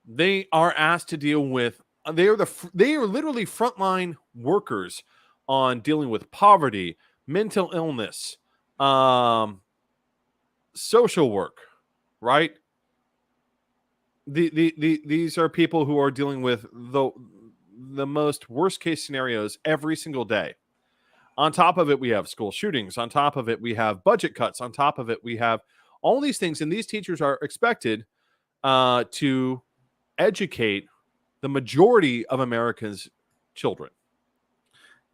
Speaker 2: They are asked to deal with, they are literally frontline workers on dealing with poverty, mental illness, social work, right? These are people who are dealing with the most worst case scenarios every single day. On top of it, we have school shootings. On top of it, we have budget cuts. On top of it, we have all these things. And these teachers are expected to educate the majority of Americans' children.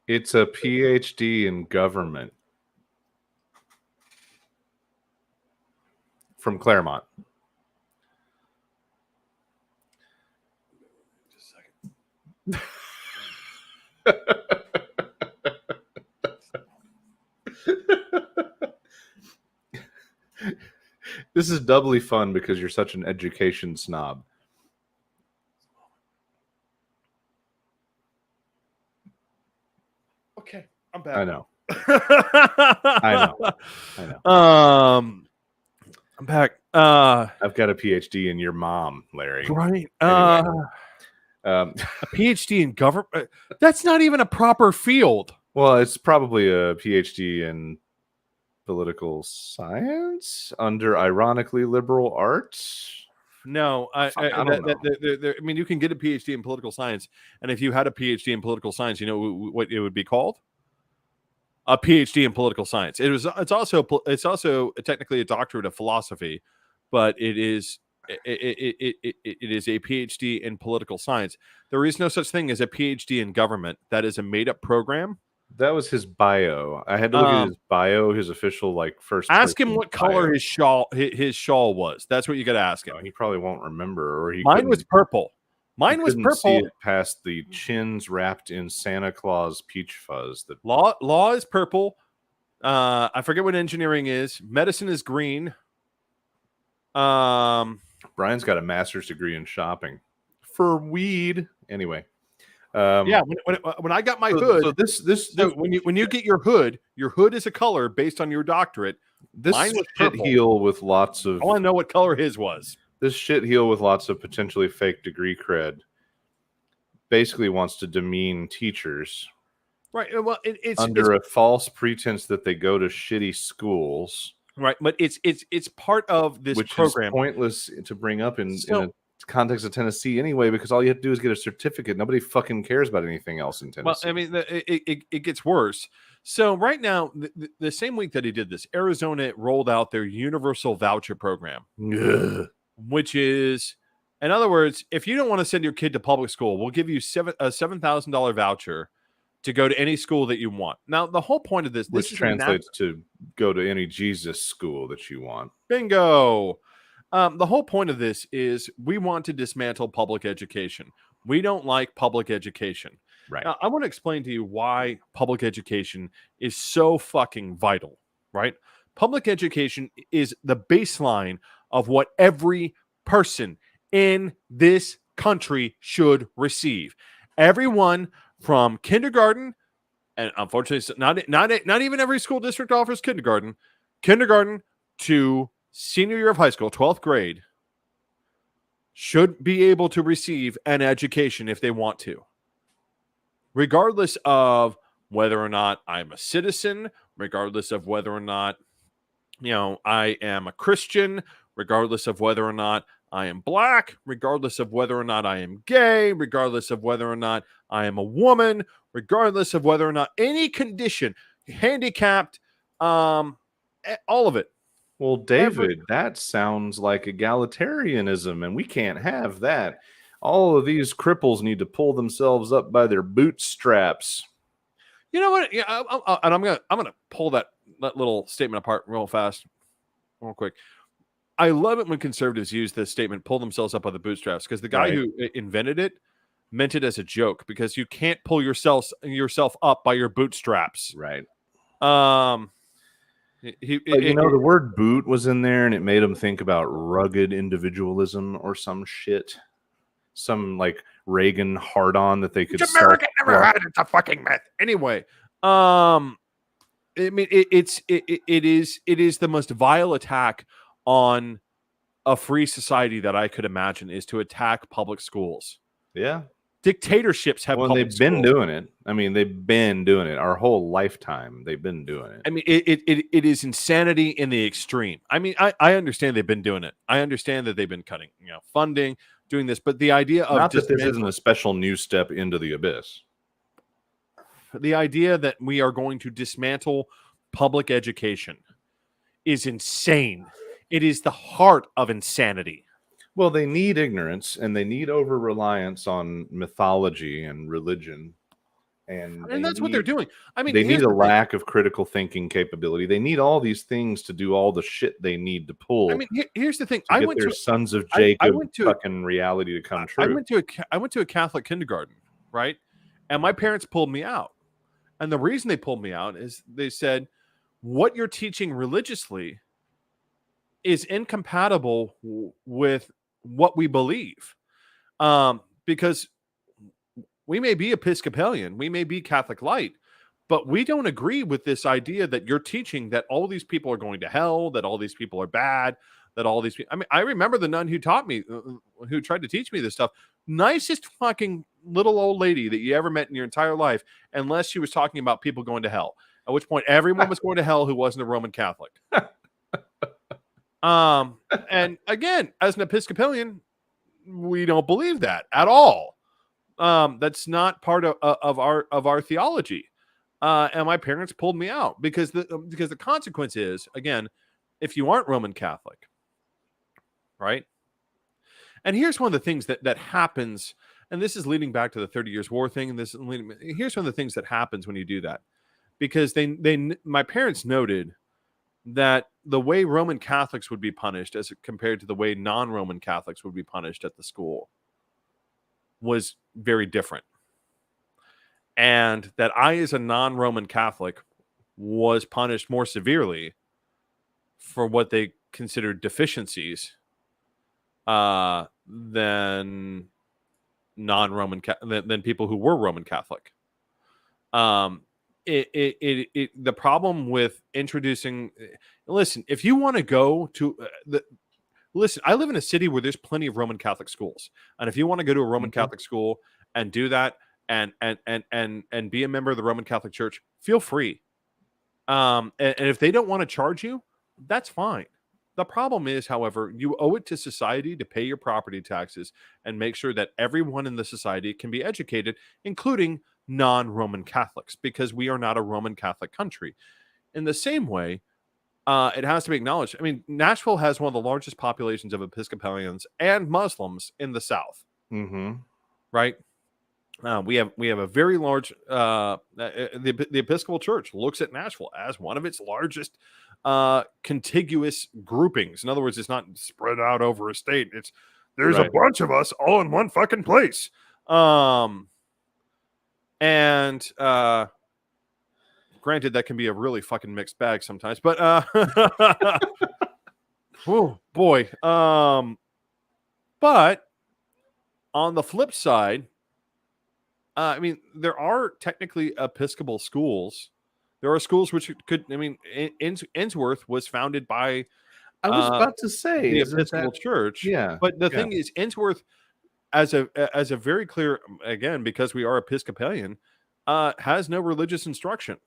Speaker 1: It's a PhD in government from Claremont.
Speaker 2: Just a
Speaker 1: second. This is doubly fun because you're such an education snob.
Speaker 2: Okay, I'm back.
Speaker 1: I know. I know.
Speaker 2: I'm back.
Speaker 1: I've got a PhD in your mom, Larry.
Speaker 2: Right.
Speaker 1: Anyway.
Speaker 2: A PhD in government. That's not even a proper field.
Speaker 1: Well, it's probably a PhD in political science under ironically liberal arts.
Speaker 2: No, I
Speaker 1: don't know.
Speaker 2: I mean, you can get a PhD in political science, and if you had a PhD in political science, you know what it would be called? A PhD in political science. It's also technically a doctorate of philosophy, but it is a PhD in political science. There is no such thing as a PhD in government. That is a made-up program.
Speaker 1: That was his bio. I had to look at his bio, his official first.
Speaker 2: Ask him what color his shawl was. That's what you got to ask him.
Speaker 1: No, he probably won't remember. Or
Speaker 2: mine was purple. Mine was purple.
Speaker 1: See it past the chins wrapped in Santa Claus peach fuzz. That
Speaker 2: law is purple. I forget what engineering is. Medicine is green.
Speaker 1: Brian's got a master's degree in shopping for weed. Anyway.
Speaker 2: Yeah, when I got my hood,
Speaker 1: so
Speaker 2: when you get your hood is a color based on your doctorate.
Speaker 1: This shitheel with lots of.
Speaker 2: I want to know what color his was.
Speaker 1: This shitheel with lots of potentially fake degree cred basically wants to demean teachers,
Speaker 2: right? Well, it's
Speaker 1: under a false pretense that they go to shitty schools,
Speaker 2: right? But it's part of this program.
Speaker 1: Is pointless to bring up in a context of Tennessee anyway, because all you have to do is get a certificate. Nobody fucking cares about anything else in Tennessee.
Speaker 2: Well, I mean, it gets worse. So right now, the same week that he did this, Arizona rolled out their universal voucher program, which is, in other words, if you don't want to send your kid to public school, we'll give you a $7,000 voucher to go to any school that you want. Now, the whole point of this
Speaker 1: translates to go to any Jesus school that you want.
Speaker 2: Bingo. The whole point of this is we want to dismantle public education. We don't like public education.
Speaker 1: Right.
Speaker 2: Now, I want to explain to you why public education is so fucking vital, right? Public education is the baseline of what every person in this country should receive. Everyone from kindergarten, and unfortunately, not even every school district offers kindergarten to senior year of high school, 12th grade, should be able to receive an education if they want to, regardless of whether or not I'm a citizen, regardless of whether or not, I am a Christian, regardless of whether or not I am black, regardless of whether or not I am gay, regardless of whether or not I am a woman, regardless of whether or not any condition, handicapped, all of it.
Speaker 1: Well, David, that sounds like egalitarianism, and we can't have that. All of these cripples need to pull themselves up by their bootstraps.
Speaker 2: You know what? Yeah, and I'm gonna pull that little statement apart real quick. I love it when conservatives use this statement, pull themselves up by the bootstraps, because the guy who invented it meant it as a joke, because you can't pull yourself up by your bootstraps.
Speaker 1: Right.
Speaker 2: The
Speaker 1: word boot was in there, and it made him think about rugged individualism or some shit. Some like Reagan hard-on that they could.
Speaker 2: America never had. It's a fucking myth. Anyway, it is the most vile attack on a free society that I could imagine, is to attack public schools.
Speaker 1: Yeah.
Speaker 2: Dictatorships have.
Speaker 1: Well, they've been doing it. I mean, they've been doing it our whole lifetime. They've been doing it.
Speaker 2: I mean, it is insanity in the extreme. I mean, I understand they've been doing it. I understand that they've been cutting, funding, doing this, but the idea of
Speaker 1: not that this isn't a special new step into the abyss.
Speaker 2: The idea that we are going to dismantle public education is insane. It is the heart of insanity.
Speaker 1: Well, they need ignorance, and they need over-reliance on mythology and religion. And
Speaker 2: that's what they're doing. I mean,
Speaker 1: they need a lack of critical thinking capability. They need all these things to do all the shit they need to pull.
Speaker 2: I mean, here's the thing.
Speaker 1: I went to Sons of Jacob fucking reality to come true.
Speaker 2: I went to a Catholic kindergarten, right? And my parents pulled me out. And the reason they pulled me out is they said, what you're teaching religiously is incompatible with what we believe. Because we may be Episcopalian, we may be Catholic light, but we don't agree with this idea that you're teaching that all these people are going to hell, that all these people are bad, that all these people. I mean, I remember the nun who taught me, who tried to teach me this stuff. Nicest fucking little old lady that you ever met in your entire life, unless she was talking about people going to hell. At which point, everyone was going to hell who wasn't a Roman Catholic. And again, as an Episcopalian, we don't believe that at all. That's not part of our theology. And my parents pulled me out because the consequence is, again, if you aren't Roman Catholic, right? And here's one of the things that happens, and this is leading back to the 30 Years' War thing. And here's one of the things that happens when you do that, because my parents noted that the way Roman Catholics would be punished as compared to the way non-Roman Catholics would be punished at the school was very different. And that I, as a non-Roman Catholic, was punished more severely for what they considered deficiencies than non-Roman than people who were Roman Catholic. The problem with introducing, listen, if you want to go to listen, I live in a city where there's plenty of Roman Catholic schools, and if you want to go to a Roman Catholic school and do that and be a member of the Roman Catholic Church, feel free. And if they don't want to charge you, that's fine. The problem is, however, you owe it to society to pay your property taxes and make sure that everyone in the society can be educated, including non-Roman Catholics, because we are not a Roman Catholic country. In the same way, it has to be acknowledged. I mean, Nashville has one of the largest populations of Episcopalians and Muslims in the South.
Speaker 1: Mm-hmm.
Speaker 2: Right? We have a very large. The Episcopal Church looks at Nashville as one of its largest contiguous groupings. In other words, it's not spread out over a state. There's a bunch of us all in one fucking place. granted, that can be a really fucking mixed bag sometimes, but oh boy. But on the flip side, I mean, there are technically Episcopal schools. There are schools which could. I mean, Innsworth was founded by
Speaker 1: I was about to say,
Speaker 2: the
Speaker 1: isn't
Speaker 2: Episcopal
Speaker 1: that?
Speaker 2: Church.
Speaker 1: Yeah.
Speaker 2: But the
Speaker 1: yeah.
Speaker 2: thing is, Innsworth, as a very clear, again, because we are Episcopalian, has no religious instruction.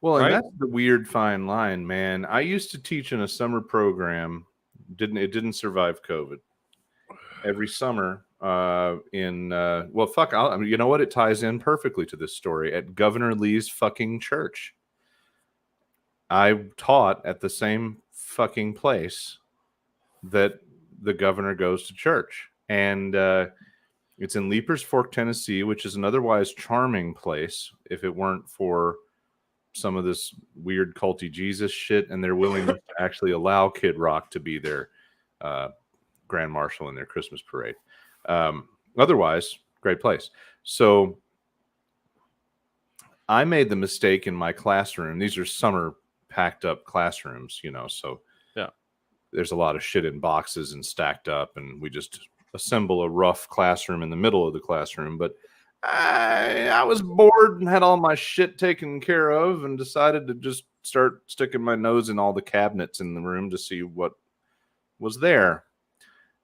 Speaker 1: Well, and
Speaker 2: Right?
Speaker 1: that's the weird fine line, man. I used to teach in a summer program. It didn't survive COVID. Every summer, well, fuck. I mean, you know what? It ties in perfectly to this story at Governor Lee's fucking church. I taught at the same fucking place that the governor goes to church, and it's in Leapers Fork, Tennessee, which is an otherwise charming place. If it weren't for some of this weird culty Jesus shit and their willingness to actually allow Kid Rock to be their grand marshal in their Christmas parade. Otherwise, great place. So I made the mistake in my classroom. These are summer packed up classrooms, so
Speaker 2: yeah,
Speaker 1: there's a lot of shit in boxes and stacked up, and we just assemble a rough classroom in the middle of the classroom. But I was bored and had all my shit taken care of and decided to just start sticking my nose in all the cabinets in the room to see what was there.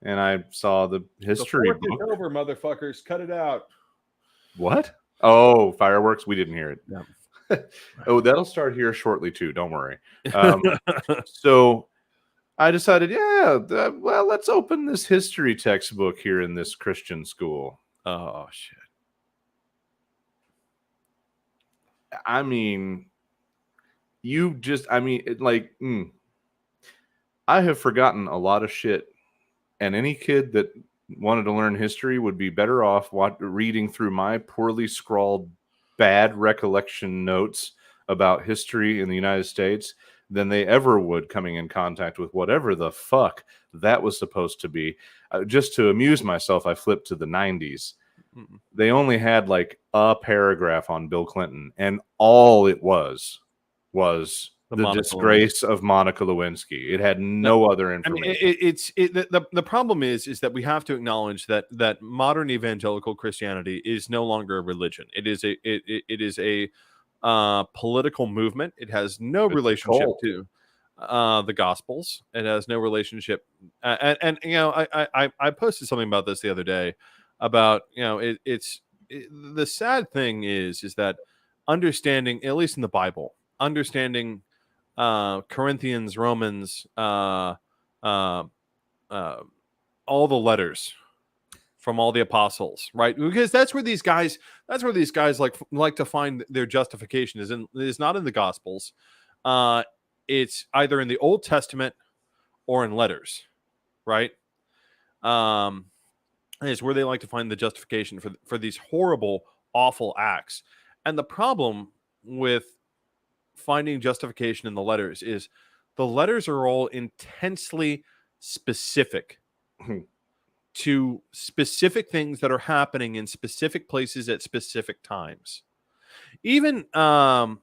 Speaker 1: And I saw the history book.
Speaker 2: It's over, motherfuckers. Cut it out.
Speaker 1: What? Oh, fireworks. We didn't hear it.
Speaker 2: Yeah.
Speaker 1: Oh, that'll start here shortly too. Don't worry. So I decided, well, let's open this history textbook here in this Christian school.
Speaker 2: Oh, shit.
Speaker 1: I mean, I have forgotten a lot of shit, and any kid that wanted to learn history would be better off reading through my poorly scrawled, bad recollection notes about history in the United States than they ever would coming in contact with whatever the fuck that was supposed to be. Just to amuse myself, I flipped to the 90s. They only had like a paragraph on Bill Clinton, and all it was the disgrace of Monica Lewinsky. It had no other information.
Speaker 2: I mean, the problem is that we have to acknowledge that modern evangelical Christianity is no longer a religion. It is a political movement. It has no relationship to the Gospels. It has no relationship. And I posted something about this the other day about the sad thing is that understanding, at least in the Bible, understanding Corinthians, Romans, all the letters from all the apostles, right? Because that's where these guys like to find their justification is not in the Gospels. It's either in the Old Testament or in letters, right? Is where they like to find the justification for these horrible, awful acts. And the problem with finding justification in the letters is the letters are all intensely specific to specific things that are happening in specific places at specific times. Even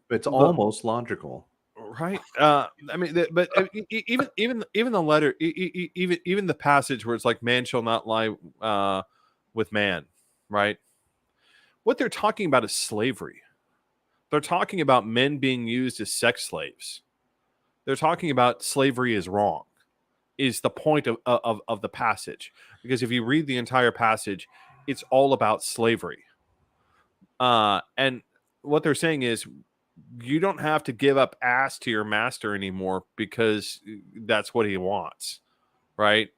Speaker 1: it's almost logical,
Speaker 2: right? I mean, but even the letter, even the passage where it's like, "Man shall not lie with man," right? What they're talking about is slavery. They're talking about men being used as sex slaves. They're talking about slavery is wrong, is the point of the passage. Because if you read the entire passage, it's all about slavery. And what they're saying is you don't have to give up ass to your master anymore because that's what he wants, right?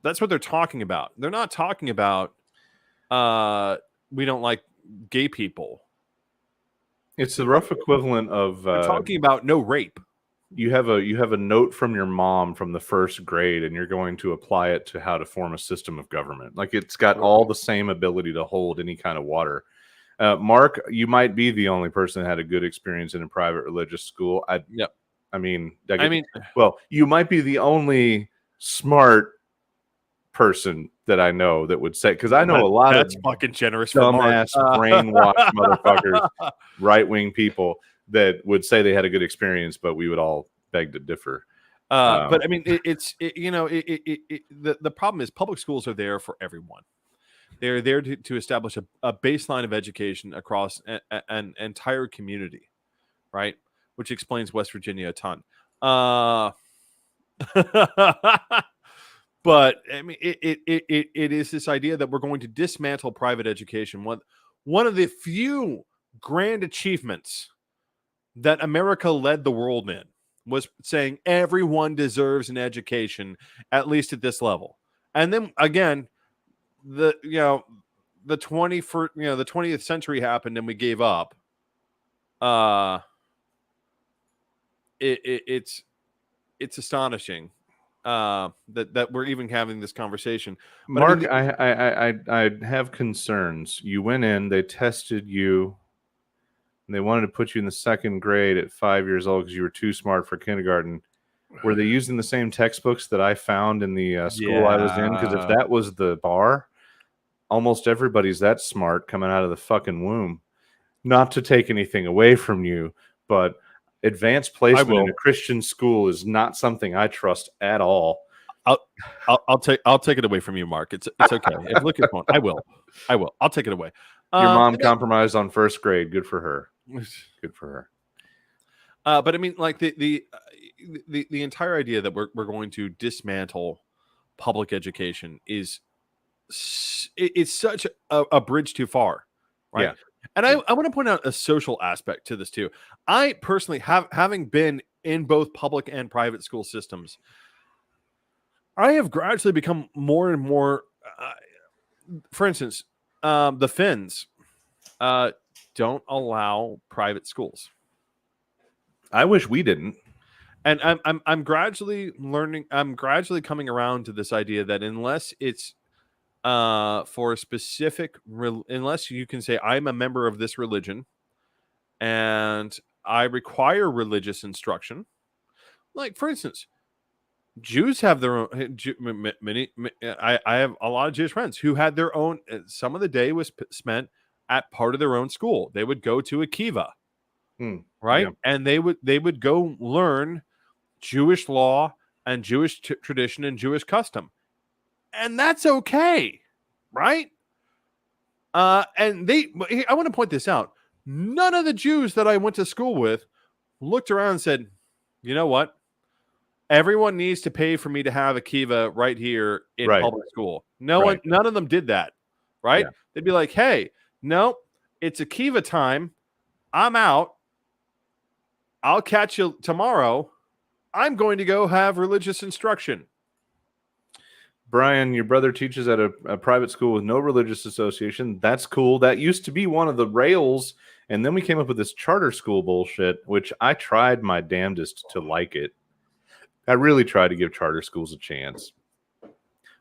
Speaker 2: That's what they're talking about. They're not talking about we don't like gay people.
Speaker 1: It's the rough equivalent of
Speaker 2: talking about no rape.
Speaker 1: You have a note from your mom from the first grade, and you're going to apply it to how to form a system of government. Like, it's got all the same ability to hold any kind of water. Mark, you might be the only person that had a good experience in a private religious school. Well, you might be the only smart person that I know that would say, because I know a lot of
Speaker 2: that's fucking generous for Mark.
Speaker 1: dumbass, brainwashed motherfuckers, right-wing people that would say they had a good experience, but we would all beg to differ.
Speaker 2: But I mean, the problem is public schools are there for everyone. They're there to establish a baseline of education across an entire community, right? Which explains West Virginia a ton. But I mean, it is this idea that we're going to dismantle private education. One of the few grand achievements that America led the world in was saying everyone deserves an education, at least at this level. And then again, the 20th century happened and we gave up. It's astonishing that we're even having this conversation. But
Speaker 1: Mark, I have concerns. You went in, they tested you, and they wanted to put you in the second grade at 5 years old because you were too smart for kindergarten. Were they using the same textbooks that I found in the school I was in? Because if that was the bar, almost everybody's that smart coming out of the fucking womb. Not to take anything away from you, but advanced placement in a Christian school is not something I trust at all.
Speaker 2: I'll take it away from you, Mark. It's okay. If look at phone, I will. I'll take it away.
Speaker 1: Your mom compromised on first grade. Good for her. Good for her.
Speaker 2: But I mean, like the entire idea that we're going to dismantle public education is it's such a bridge too far, right?
Speaker 1: Yeah.
Speaker 2: And I want to point out a social aspect to this too. I personally having been in both public and private school systems, I have gradually become more and more. For instance, the Finns don't allow private schools.
Speaker 1: I wish we didn't.
Speaker 2: And I'm gradually learning. I'm gradually coming around to this idea that unless it's for a specific, unless you can say I'm a member of this religion, and I require religious instruction. Like for instance, Jews have their own. I have a lot of Jewish friends who had their own. Some of the day was spent at part of their own school. They would go to a kiva, right, yeah. And they would go learn Jewish law and Jewish tradition and Jewish custom, and that's okay, right? And I want to point this out. None of the Jews that I went to school with looked around and said, "You know what? Everyone needs to pay for me to have a kiva right here in public school." None of them did that, right? Yeah. They'd be like, "Hey, no, it's a kiva time. I'm out. I'll catch you tomorrow. I'm going to go have religious instruction."
Speaker 1: Brian, your brother teaches at a private school with no religious association. That's cool. That used to be one of the rails. And then we came up with this charter school bullshit, which I tried my damnedest to like it. I really tried to give charter schools a chance.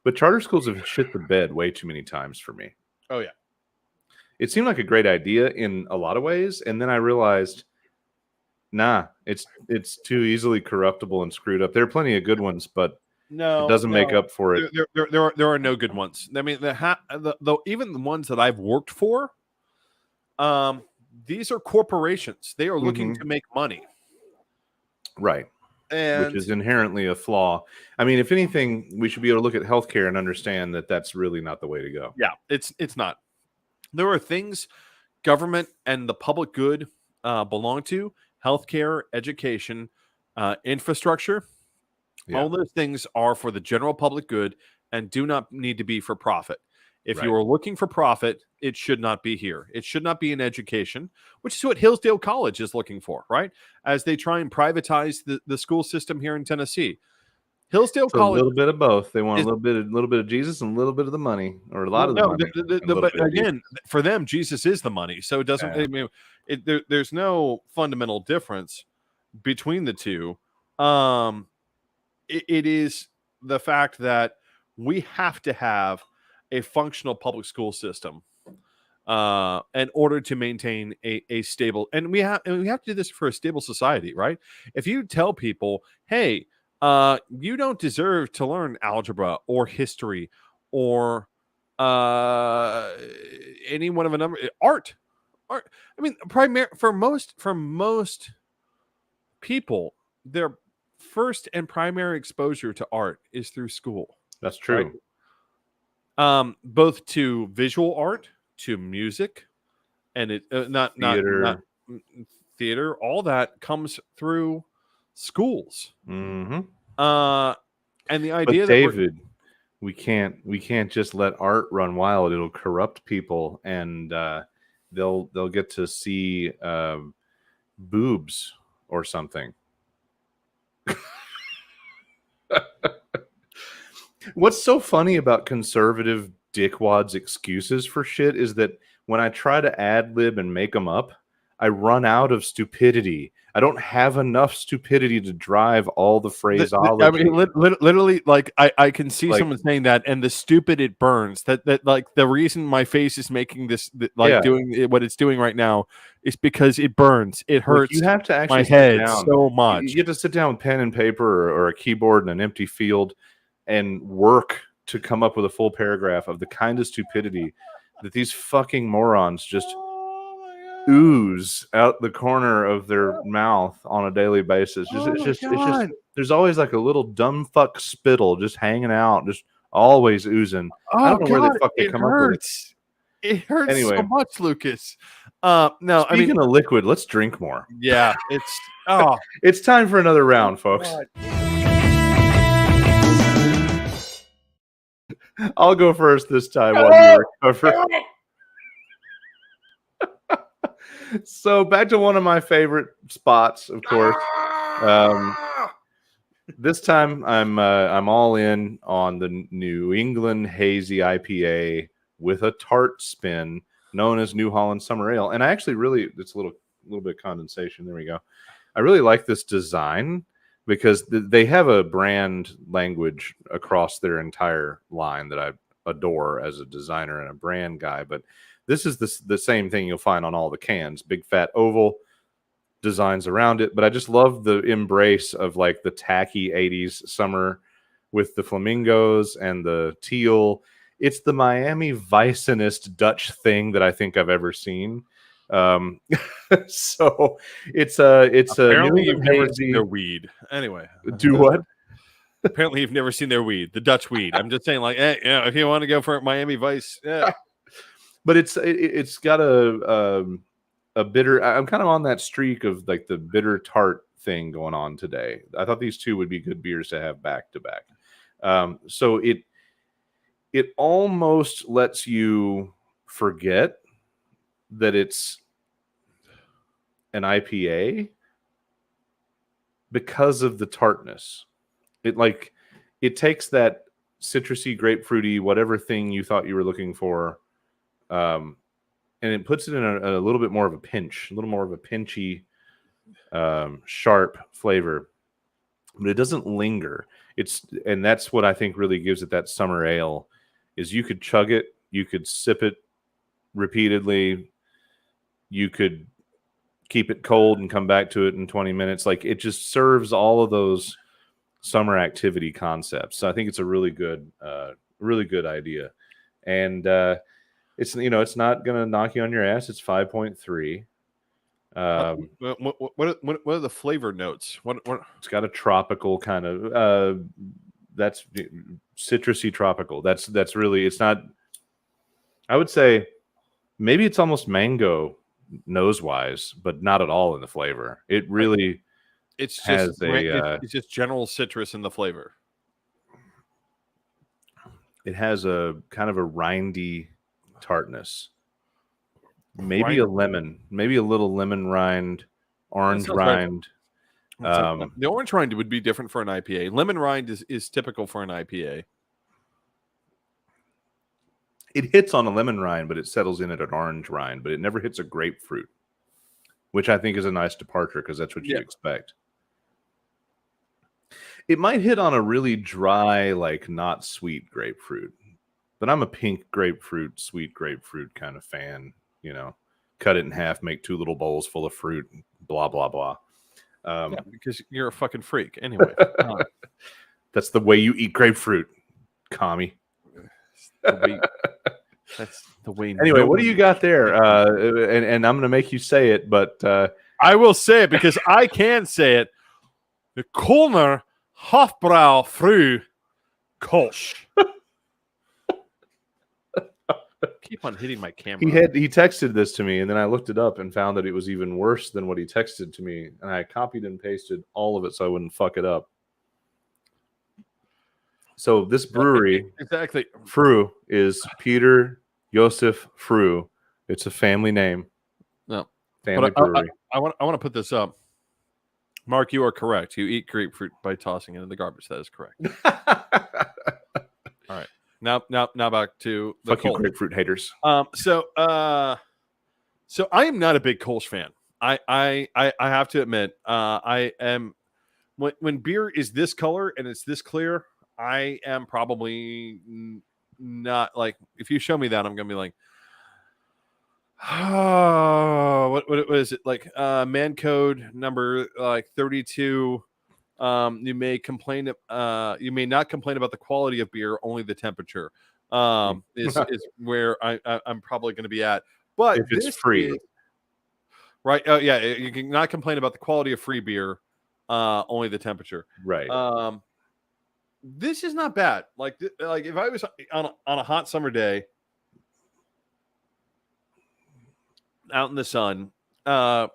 Speaker 1: But charter schools have shit the bed way too many times for me.
Speaker 2: Oh, yeah.
Speaker 1: It seemed like a great idea in a lot of ways. And then I realized, nah, it's too easily corruptible and screwed up. There are plenty of good ones, but it doesn't make up for it.
Speaker 2: There are no good ones. I mean, even the ones that I've worked for, these are corporations. They are looking to make money.
Speaker 1: Right. Which is inherently a flaw. I mean, if anything, we should be able to look at healthcare and understand that that's really not the way to go.
Speaker 2: Yeah, it's not. There are things government and the public good belong to: healthcare, education, infrastructure. Yeah. All those things are for the general public good and do not need to be for profit. If you are looking for profit, it should not be here. It should not be in education, which is what Hillsdale College is looking for, right? As they try and privatize the school system here in Tennessee. Hillsdale College,
Speaker 1: a little bit of both. They want a little bit of Jesus and a little bit of the money, or a lot of the money.
Speaker 2: But again, for them, Jesus is the money, so it doesn't. I mean, there's no fundamental difference between the two. It is the fact that we have to have a functional public school system in order to maintain a stable, and we have to do this for a stable society, right? If you tell people, hey, you don't deserve to learn algebra or history or any one of a number art. I mean, for most people, their first and primary exposure to art is through school.
Speaker 1: That's true.
Speaker 2: Right? Both to visual art, to music, and it not theater. All that comes through schools.
Speaker 1: Mm-hmm.
Speaker 2: And the idea
Speaker 1: but
Speaker 2: that
Speaker 1: David, we can't just let art run wild. It'll corrupt people, and they'll get to see boobs or something. What's so funny about conservative dickwads' excuses for shit is that when I try to ad lib and make them up, I run out of stupidity. I don't have enough stupidity to drive all the phraseology.
Speaker 2: I mean, literally, like I can see someone saying that, and the stupid it burns. That like the reason my face is making this doing what it's doing right now is because it burns. It hurts.
Speaker 1: You have to actually
Speaker 2: my head so much.
Speaker 1: You get to sit down with pen and paper or a keyboard and an empty field and work to come up with a full paragraph of the kind of stupidity that these fucking morons just ooze out the corner of their mouth on a daily basis. It's just there's always like a little dumb fuck spittle just hanging out, just always oozing. I don't know where the fuck they come up with it.
Speaker 2: It hurts so much, Lucas. No,
Speaker 1: speaking of liquid, let's drink more.
Speaker 2: Yeah,
Speaker 1: it's time for another round, folks. I'll go first this time while you recover. So back to one of my favorite spots, of course. This time I'm all in on the New England Hazy IPA with a tart spin, known as New Holland Summer Ale. And I actually it's a little bit of condensation. There we go. I really like this design because they have a brand language across their entire line that I adore as a designer and a brand guy. But this is the same thing you'll find on all the cans. Big fat oval designs around it. But I just love the embrace of like the tacky 80s summer with the flamingos and the teal. It's the Miami Vicenist Dutch thing that I think I've ever seen. So it's
Speaker 2: apparently you've never seen their weed. Anyway,
Speaker 1: do what?
Speaker 2: Apparently you've never seen their weed, the Dutch weed. I'm just saying, like, if you want to go for Miami Vice, yeah.
Speaker 1: But it's got a bitter. I'm kind of on that streak of like the bitter tart thing going on today. I thought these two would be good beers to have back to back. So it almost lets you forget that it's an IPA because of the tartness. It takes that citrusy, grapefruity, whatever thing you thought you were looking for, and it puts it in a little bit more of a pinch, a little more of a pinchy, sharp flavor, but it doesn't linger. And that's what I think really gives it that summer ale. Is you could chug it, you could sip it repeatedly, you could keep it cold and come back to it in 20 minutes. Like it just serves all of those summer activity concepts. So I think it's a really good idea. And it's it's not going to knock you on your ass. It's 5.3.
Speaker 2: What are the flavor notes? What
Speaker 1: it's got a tropical kind of that's citrusy tropical. That's really, it's not, I would say maybe it's almost mango nose wise, but not at all in the flavor. It really
Speaker 2: it's just general citrus in the flavor.
Speaker 1: It has a kind of a rindy tartness. Maybe a little lemon rind, orange rind.
Speaker 2: The orange rind would be different for an IPA. Lemon rind is typical for an IPA.
Speaker 1: It hits on a lemon rind, but it settles in at an orange rind, but it never hits a grapefruit, which I think is a nice departure because that's what you expect. It might hit on a really dry, like not sweet grapefruit, but I'm a pink grapefruit, sweet grapefruit kind of fan. Cut it in half, make 2 little bowls full of fruit, blah, blah, blah.
Speaker 2: Because you're a fucking freak. Anyway.
Speaker 1: That's the way you eat grapefruit, commie.
Speaker 2: That's the way.
Speaker 1: Anyway, what do you got there? And I'm going to make you say it, but
Speaker 2: I will say it because I can say it. The Kölner Hofbrau Früh Kolsch. Keep on hitting my camera.
Speaker 1: he texted this to me, and then I looked it up and found that it was even worse than what he texted to me, and I copied and pasted all of it so I wouldn't fuck it up. So this brewery,
Speaker 2: exactly,
Speaker 1: Früh, is Peter Josef Früh. It's a family name.
Speaker 2: No,
Speaker 1: family brewery.
Speaker 2: I want to put this up. Mark, you are correct. You eat grapefruit by tossing it in the garbage. That is correct. All right. Now back to the
Speaker 1: fuck you, grapefruit haters.
Speaker 2: So I am not a big Kolsch fan. I have to admit, I am when beer is this color and it's this clear, I am probably not like. If you show me that, I'm gonna be like, oh, what is it like? Man code number like 32. You may not complain about the quality of beer, only the temperature. Is where I'm probably going to be at. But
Speaker 1: if it's free,
Speaker 2: right? Oh yeah, you can not complain about the quality of free beer, only the temperature.
Speaker 1: Right.
Speaker 2: This is not bad. Like if I was on a hot summer day out in the sun. So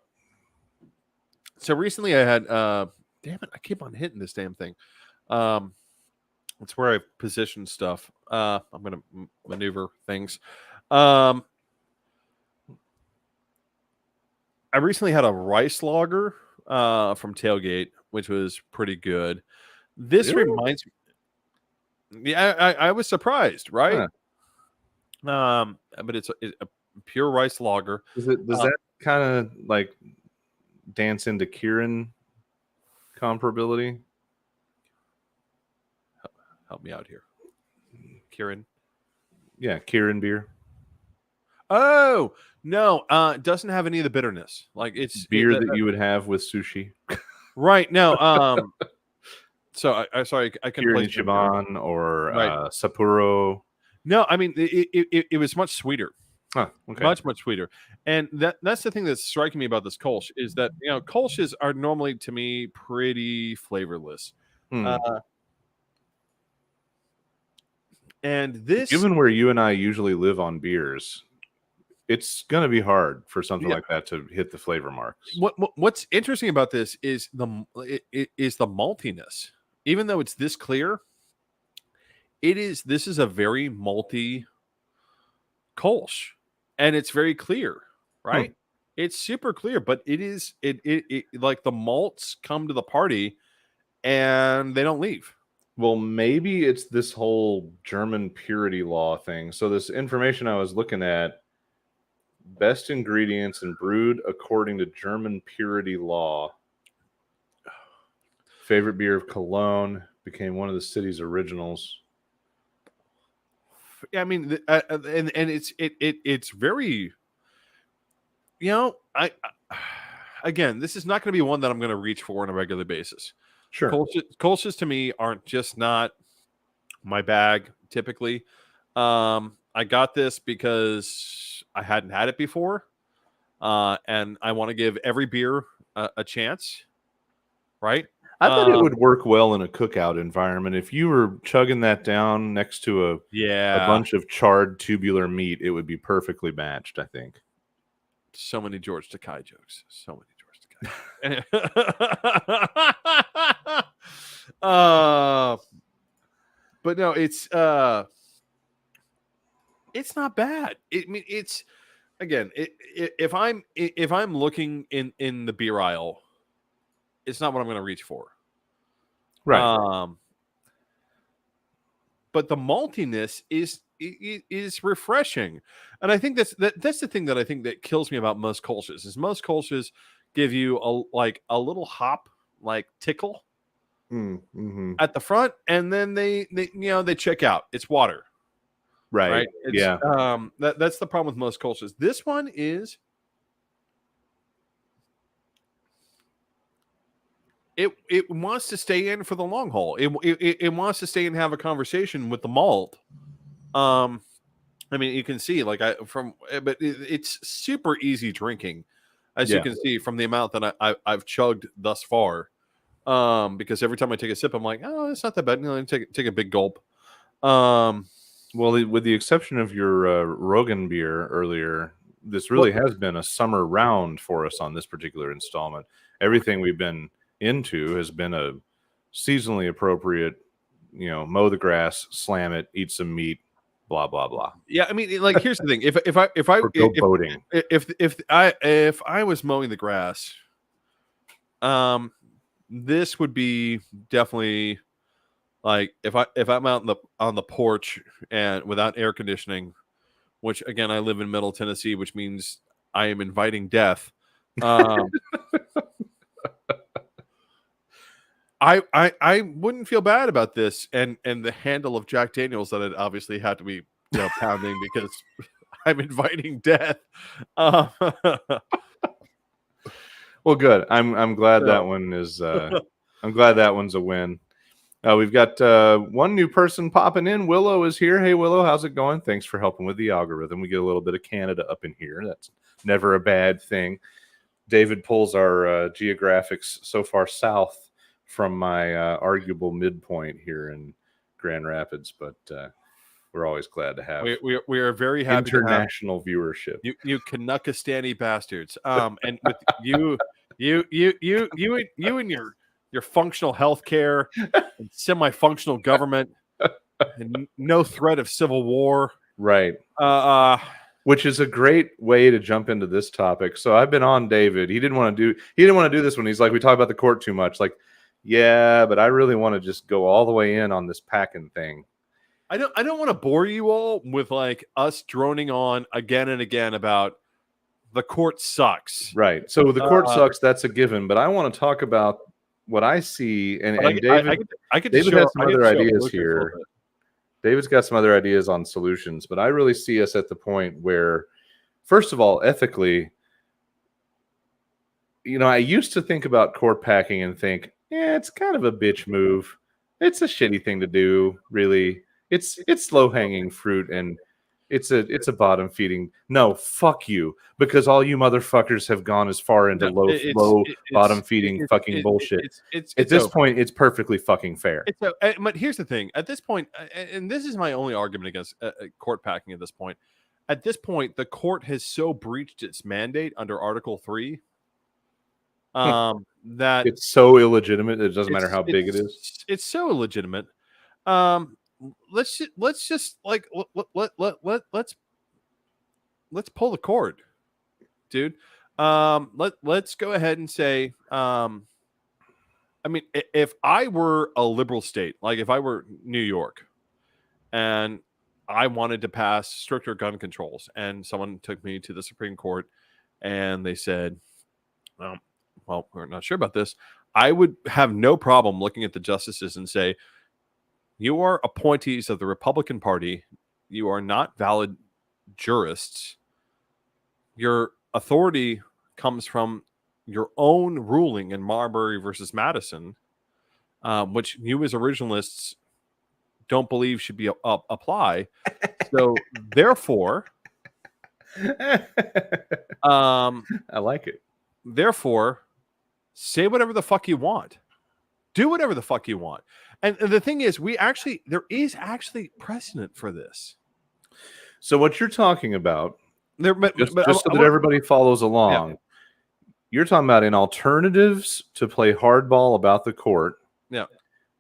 Speaker 2: recently I had damn it, I keep on hitting this damn thing. It's where I position stuff. I'm gonna maneuver things. I recently had a rice lager from Tailgate, which was pretty good. This reminds me. Yeah, I was surprised, right? Huh. But it's a pure rice lager.
Speaker 1: Does that kind of like dance into Kieran comparability?
Speaker 2: Help me out here, Kieran.
Speaker 1: Yeah, Kieran beer.
Speaker 2: Oh no, it doesn't have any of the bitterness. Like it's
Speaker 1: beer that you would have with sushi,
Speaker 2: right? No, so I sorry, I couldn't
Speaker 1: place Ichiban or Sapporo.
Speaker 2: No, I mean it was much sweeter.
Speaker 1: Oh, okay.
Speaker 2: Much sweeter, and that's the thing that's striking me about this Kolsch is that Kolsch's are normally to me pretty flavorless. And this,
Speaker 1: given where you and I usually live on beers, it's going to be hard for something like that to hit the flavor marks.
Speaker 2: What's interesting about this is the maltiness. Even though it's this clear, this is a very malty Kolsch, and it's very clear, right? It's super clear, but it like the malts come to the party and they don't leave.
Speaker 1: Well, maybe it's this whole German purity law thing. So this information I was looking at, best ingredients and brewed according to German purity law. Favorite beer of Cologne, became one of the city's originals.
Speaker 2: I mean, and it's very, again, this is not going to be one that I'm going to reach for on a regular basis.
Speaker 1: Sure.
Speaker 2: Kolsch's to me aren't just not my bag typically. I got this because I hadn't had it before, and I want to give every beer a chance, right?
Speaker 1: I bet it would work well in a cookout environment. If you were chugging that down next to a bunch of charred tubular meat, it would be perfectly matched, I think.
Speaker 2: So many George Takei jokes. So many George Takei. But no, it's not bad. I mean, it's again, if I'm looking in the beer aisle, it's not what I'm going to reach for.
Speaker 1: Right.
Speaker 2: But the maltiness is refreshing. And I think that's the thing that I think that kills me about most Kolsch's is most Kolsch's give you a little hop like tickle at the front, and then they check out. It's water.
Speaker 1: Right?
Speaker 2: It's, that's the problem with most Kolsch's. This one is it wants to stay in for the long haul. It wants to stay and have a conversation with the malt. I mean, you can see but it's super easy drinking, as you can see from the amount that I've chugged thus far. Because every time I take a sip, I'm like, oh, it's not that bad. Take a big gulp.
Speaker 1: Well, with the exception of your Rogan beer earlier, this really has been a summer round for us on this particular installment. Everything we've been into has been a seasonally appropriate, mow the grass, slam it, eat some meat, blah blah blah.
Speaker 2: Yeah, I mean, like, here's the thing:
Speaker 1: Or go boating.
Speaker 2: if I was mowing the grass, this would be definitely like if I'm out on the porch and without air conditioning, which again I live in Middle Tennessee, which means I am inviting death. I wouldn't feel bad about this, and the handle of Jack Daniels that I'd obviously have to be pounding because I'm inviting death.
Speaker 1: Well, good. I'm glad that one is. I'm glad that one's a win. We've got one new person popping in. Willow is here. Hey, Willow, how's it going? Thanks for helping with the algorithm. We get a little bit of Canada up in here. That's never a bad thing. David pulls our geographics so far south from my arguable midpoint here in Grand Rapids, but we're always glad to have.
Speaker 2: We are very happy
Speaker 1: international viewership.
Speaker 2: You Canuckastani bastards. And with you and your functional healthcare and semi-functional government and no threat of civil war.
Speaker 1: Right. Which is a great way to jump into this topic. So I've been on David. He didn't want to do this one. He's like, we talk about the court too much. Like, yeah, but I really want to just go all the way in on this packing thing.
Speaker 2: I don't want to bore you all with like us droning on again and again about the court sucks.
Speaker 1: Right. So the court sucks. That's a given. But I want to talk about what I see. And David, David has some other ideas here. David's got some other ideas on solutions, but I really see us at the point where, first of all, ethically, I used to think about court packing and think, yeah, it's kind of a bitch move. It's a shitty thing to do, really. It's low-hanging fruit, and it's a bottom feeding. No, fuck you, because all you motherfuckers have gone as far into low bottom feeding fucking bullshit. At this point, it's perfectly fucking fair.
Speaker 2: But here's the thing: at this point, and this is my only argument against court packing. At this point, the court has so breached its mandate under Article 3 that
Speaker 1: it's so illegitimate. It doesn't matter how big it is.
Speaker 2: It's so illegitimate. Let's just like let's pull the cord, dude. Let's go ahead and say, I mean, if I were a liberal state, like if I were New York, and I wanted to pass stricter gun controls, and someone took me to the Supreme Court, and they said, well, we're not sure about this, I would have no problem looking at the justices and say, you are appointees of the Republican Party. You are not valid jurists. Your authority comes from your own ruling in Marbury versus Madison, which you as originalists don't believe should be apply. So therefore,
Speaker 1: I like it.
Speaker 2: Therefore, say whatever the fuck you want. Do whatever the fuck you want. And the thing is, there is actually precedent for this.
Speaker 1: So what you're talking about, just so that everybody follows along, you're talking about in alternatives to play hardball about the court.
Speaker 2: Yeah,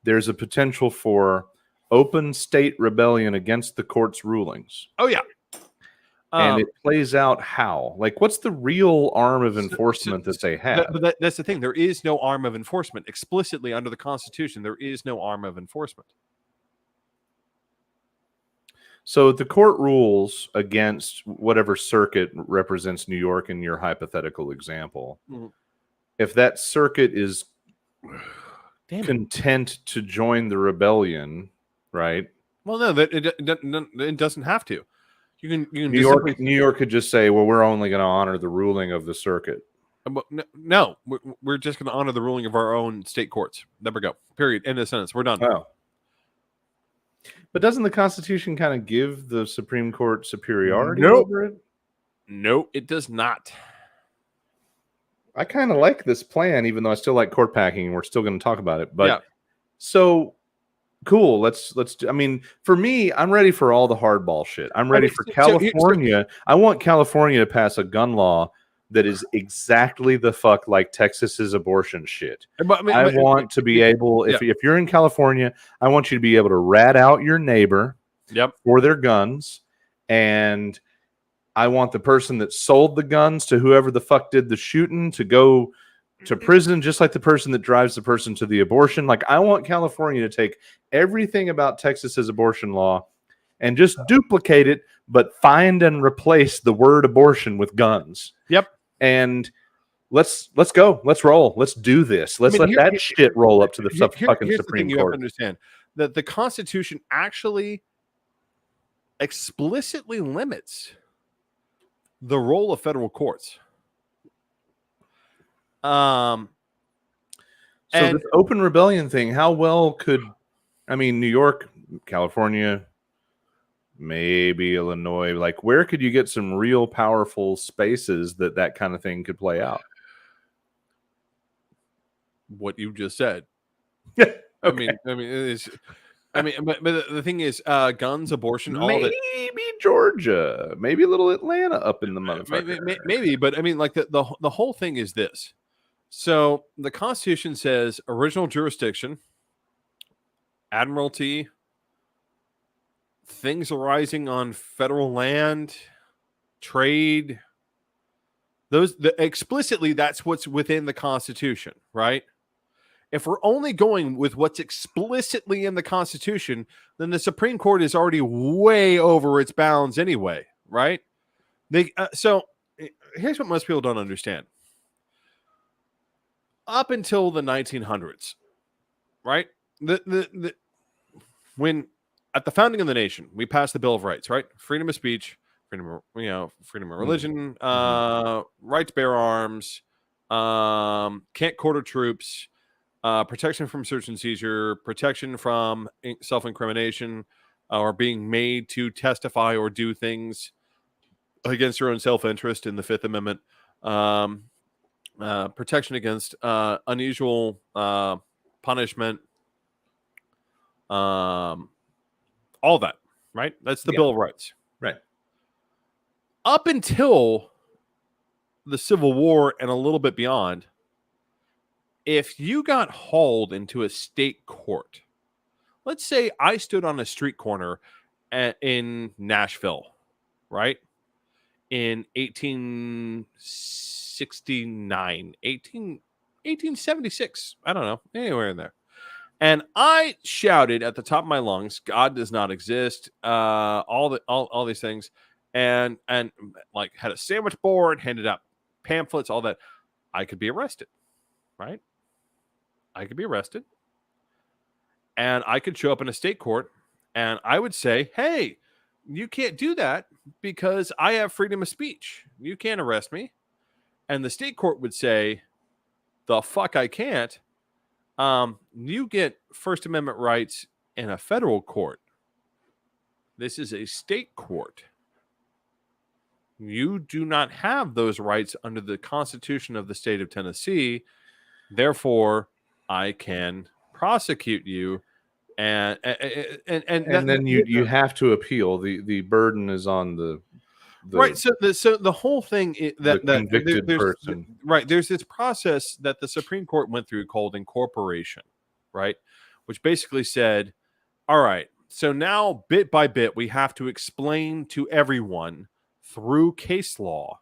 Speaker 1: there's a potential for open state rebellion against the court's rulings.
Speaker 2: Oh yeah.
Speaker 1: And it plays out how? Like, what's the real arm of enforcement that they have?
Speaker 2: That's the thing. There is no arm of enforcement. Explicitly under the Constitution, there is no arm of enforcement.
Speaker 1: So the court rules against whatever circuit represents New York in your hypothetical example. Mm-hmm. If that circuit is content to join the rebellion, right?
Speaker 2: Well, no, it doesn't have to. You can
Speaker 1: New York could just say, well, we're only going to honor the ruling of the circuit.
Speaker 2: No, we're just going to honor the ruling of our own state courts. There we go. Period. End of sentence. We're done.
Speaker 1: Oh. But doesn't the Constitution kind of give the Supreme Court superiority over it?
Speaker 2: No, it does not.
Speaker 1: I kind of like this plan, even though I still like court packing, and we're still going to talk about it. But
Speaker 2: Yeah.
Speaker 1: so cool. Let's do, I mean, for me, I'm ready for all the hardball shit. I'm ready for California. I want California to pass a gun law that is exactly the fuck like Texas's abortion shit. I want to be able, if you're in California, I want you to be able to rat out your neighbor for their guns. And I want the person that sold the guns to whoever the fuck did the shooting to go to prison, just like the person that drives the person to the abortion. Like, I want California to take everything about Texas's abortion law and just duplicate it, but find and replace the word abortion with guns.
Speaker 2: Yep.
Speaker 1: And let's go. Let's roll. Let's do this. Let's let that shit roll up to the fucking Supreme Court.
Speaker 2: You have to understand that the Constitution actually explicitly limits the role of federal courts.
Speaker 1: So this open rebellion thing, how well could, I mean, New York, California, maybe Illinois, like where could you get some real powerful spaces that kind of thing could play out?
Speaker 2: What you just said.
Speaker 1: Yeah.
Speaker 2: Okay. But the thing is, guns, abortion, all that.
Speaker 1: Maybe Georgia, maybe a little Atlanta up in the motherfucker.
Speaker 2: Maybe, but I mean, like the whole thing is this. So the Constitution says original jurisdiction, admiralty, things arising on federal land, trade. Explicitly, that's what's within the Constitution, right? If we're only going with what's explicitly in the Constitution, then the Supreme Court is already way over its bounds anyway, right? So here's what most people don't understand. Up until the 1900s, right? When at the founding of the nation, we passed the Bill of Rights, right? Freedom of speech, freedom of religion, right to bear arms, can't quarter troops, protection from search and seizure, protection from self-incrimination, or being made to testify or do things against your own self-interest in the Fifth Amendment. Protection against unusual punishment, all that, right? That's the Bill of Rights.
Speaker 1: Right.
Speaker 2: Up until the Civil War and a little bit beyond, if you got hauled into a state court, let's say I stood on a street corner in Nashville, right? In 1876, I don't know, anywhere in there. And I shouted at the top of my lungs, God does not exist, all these things, and like had a sandwich board, handed out pamphlets, all that. I could be arrested, right? I could be arrested, and I could show up in a state court, and I would say, hey, you can't do that because I have freedom of speech. You can't arrest me. And the state court would say, the fuck I can't. You get First Amendment rights in a federal court. This is a state court. You do not have those rights under the Constitution of the state of Tennessee. Therefore, I can prosecute you. And
Speaker 1: then you have to appeal. The burden is on the
Speaker 2: right. So the whole thing is that
Speaker 1: convicted person.
Speaker 2: Right. There's this process that the Supreme Court went through called incorporation, right? Which basically said, all right, so now bit by bit, we have to explain to everyone through case law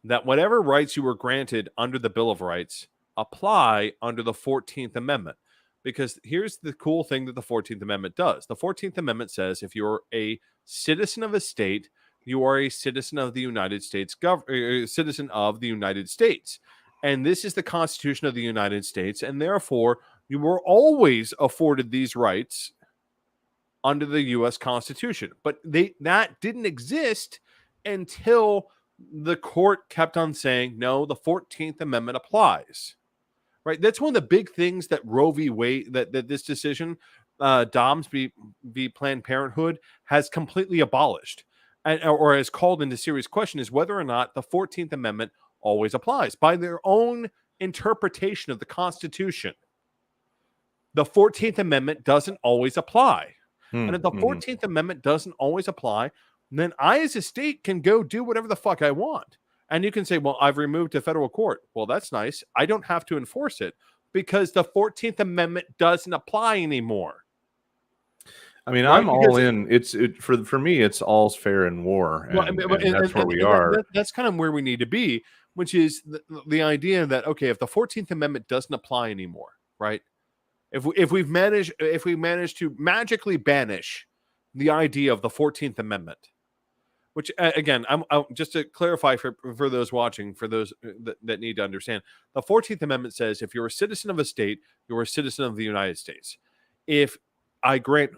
Speaker 2: that whatever rights you were granted under the Bill of Rights apply under the 14th Amendment. Because here's the cool thing that the 14th Amendment does. The 14th Amendment says if you're a citizen of a state, you are a citizen of the United States, citizen of the United States. And this is the Constitution of the United States. And therefore, you were always afforded these rights under the U.S. Constitution. But that didn't exist until the court kept on saying, no, the 14th Amendment applies. Right? That's one of the big things that Roe v. Wade, that this decision, Dobbs v. Planned Parenthood, has completely abolished, or has called into serious question, is whether or not the 14th Amendment always applies. By their own interpretation of the Constitution, the 14th Amendment doesn't always apply. And if the 14th Amendment doesn't always apply, then I, as a state, can go do whatever the fuck I want. And you can say, well, I've removed a federal court. Well, that's nice. I don't have to enforce it because the 14th Amendment doesn't apply anymore.
Speaker 1: I mean, right? I'm all in. For me, it's all's fair in war, and, and that's where we are.
Speaker 2: That's kind of where we need to be, which is the idea that, okay, if the 14th Amendment doesn't apply anymore, right? If we manage to magically banish the idea of the 14th Amendment, which again, I'm just to clarify for those watching, for those that need to understand, the 14th Amendment says if you're a citizen of a state, you're a citizen of the United States. If I grant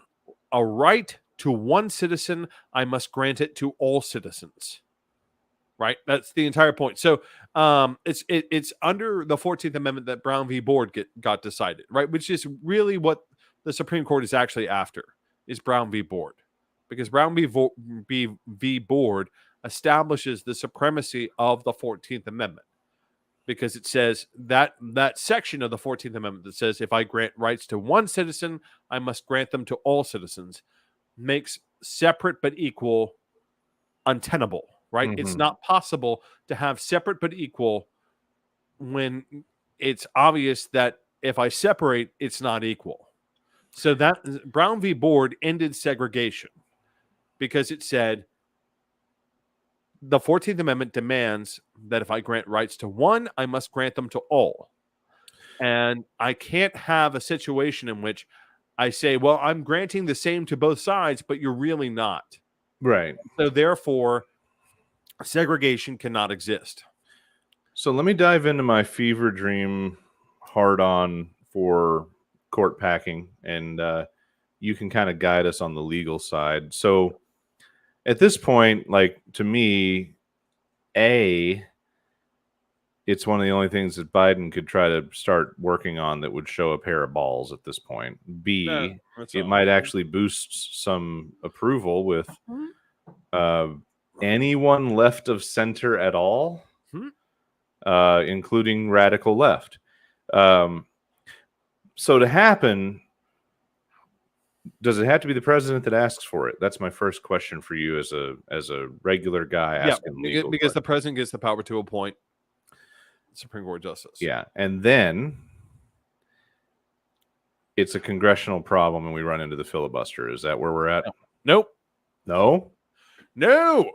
Speaker 2: a right to one citizen, I must grant it to all citizens. Right? That's the entire point. So it's under the 14th Amendment that Brown v. Board got decided, right? Which is really what the Supreme Court is actually after, is Brown v. Board. Because Brown v. Board establishes the supremacy of the 14th Amendment. Because it says that section of the 14th Amendment that says if I grant rights to one citizen, I must grant them to all citizens, makes separate but equal untenable. Right? Mm-hmm. It's not possible to have separate but equal when it's obvious that if I separate, it's not equal. So that Brown v. Board ended segregation because it said the 14th Amendment demands that if I grant rights to one, I must grant them to all. And I can't have a situation in which I say, well, I'm granting the same to both sides, but you're really not.
Speaker 1: Right.
Speaker 2: So therefore, segregation cannot exist.
Speaker 1: So let me dive into my fever dream hard on for court packing, and you can kind of guide us on the legal side. So at this point, like, to me, it's one of the only things that Biden could try to start working on that would show a pair of balls at this point. B, it might actually boost some approval with anyone left of center at all, including radical left. So to happen, does it have to be the president that asks for it? That's my first question for you as a regular guy asking legal
Speaker 2: because the president gets the power to appoint Supreme Court justice.
Speaker 1: Yeah, and then it's a congressional problem and we run into the filibuster. Is that where we're at?
Speaker 2: Nope.
Speaker 1: No?
Speaker 2: No.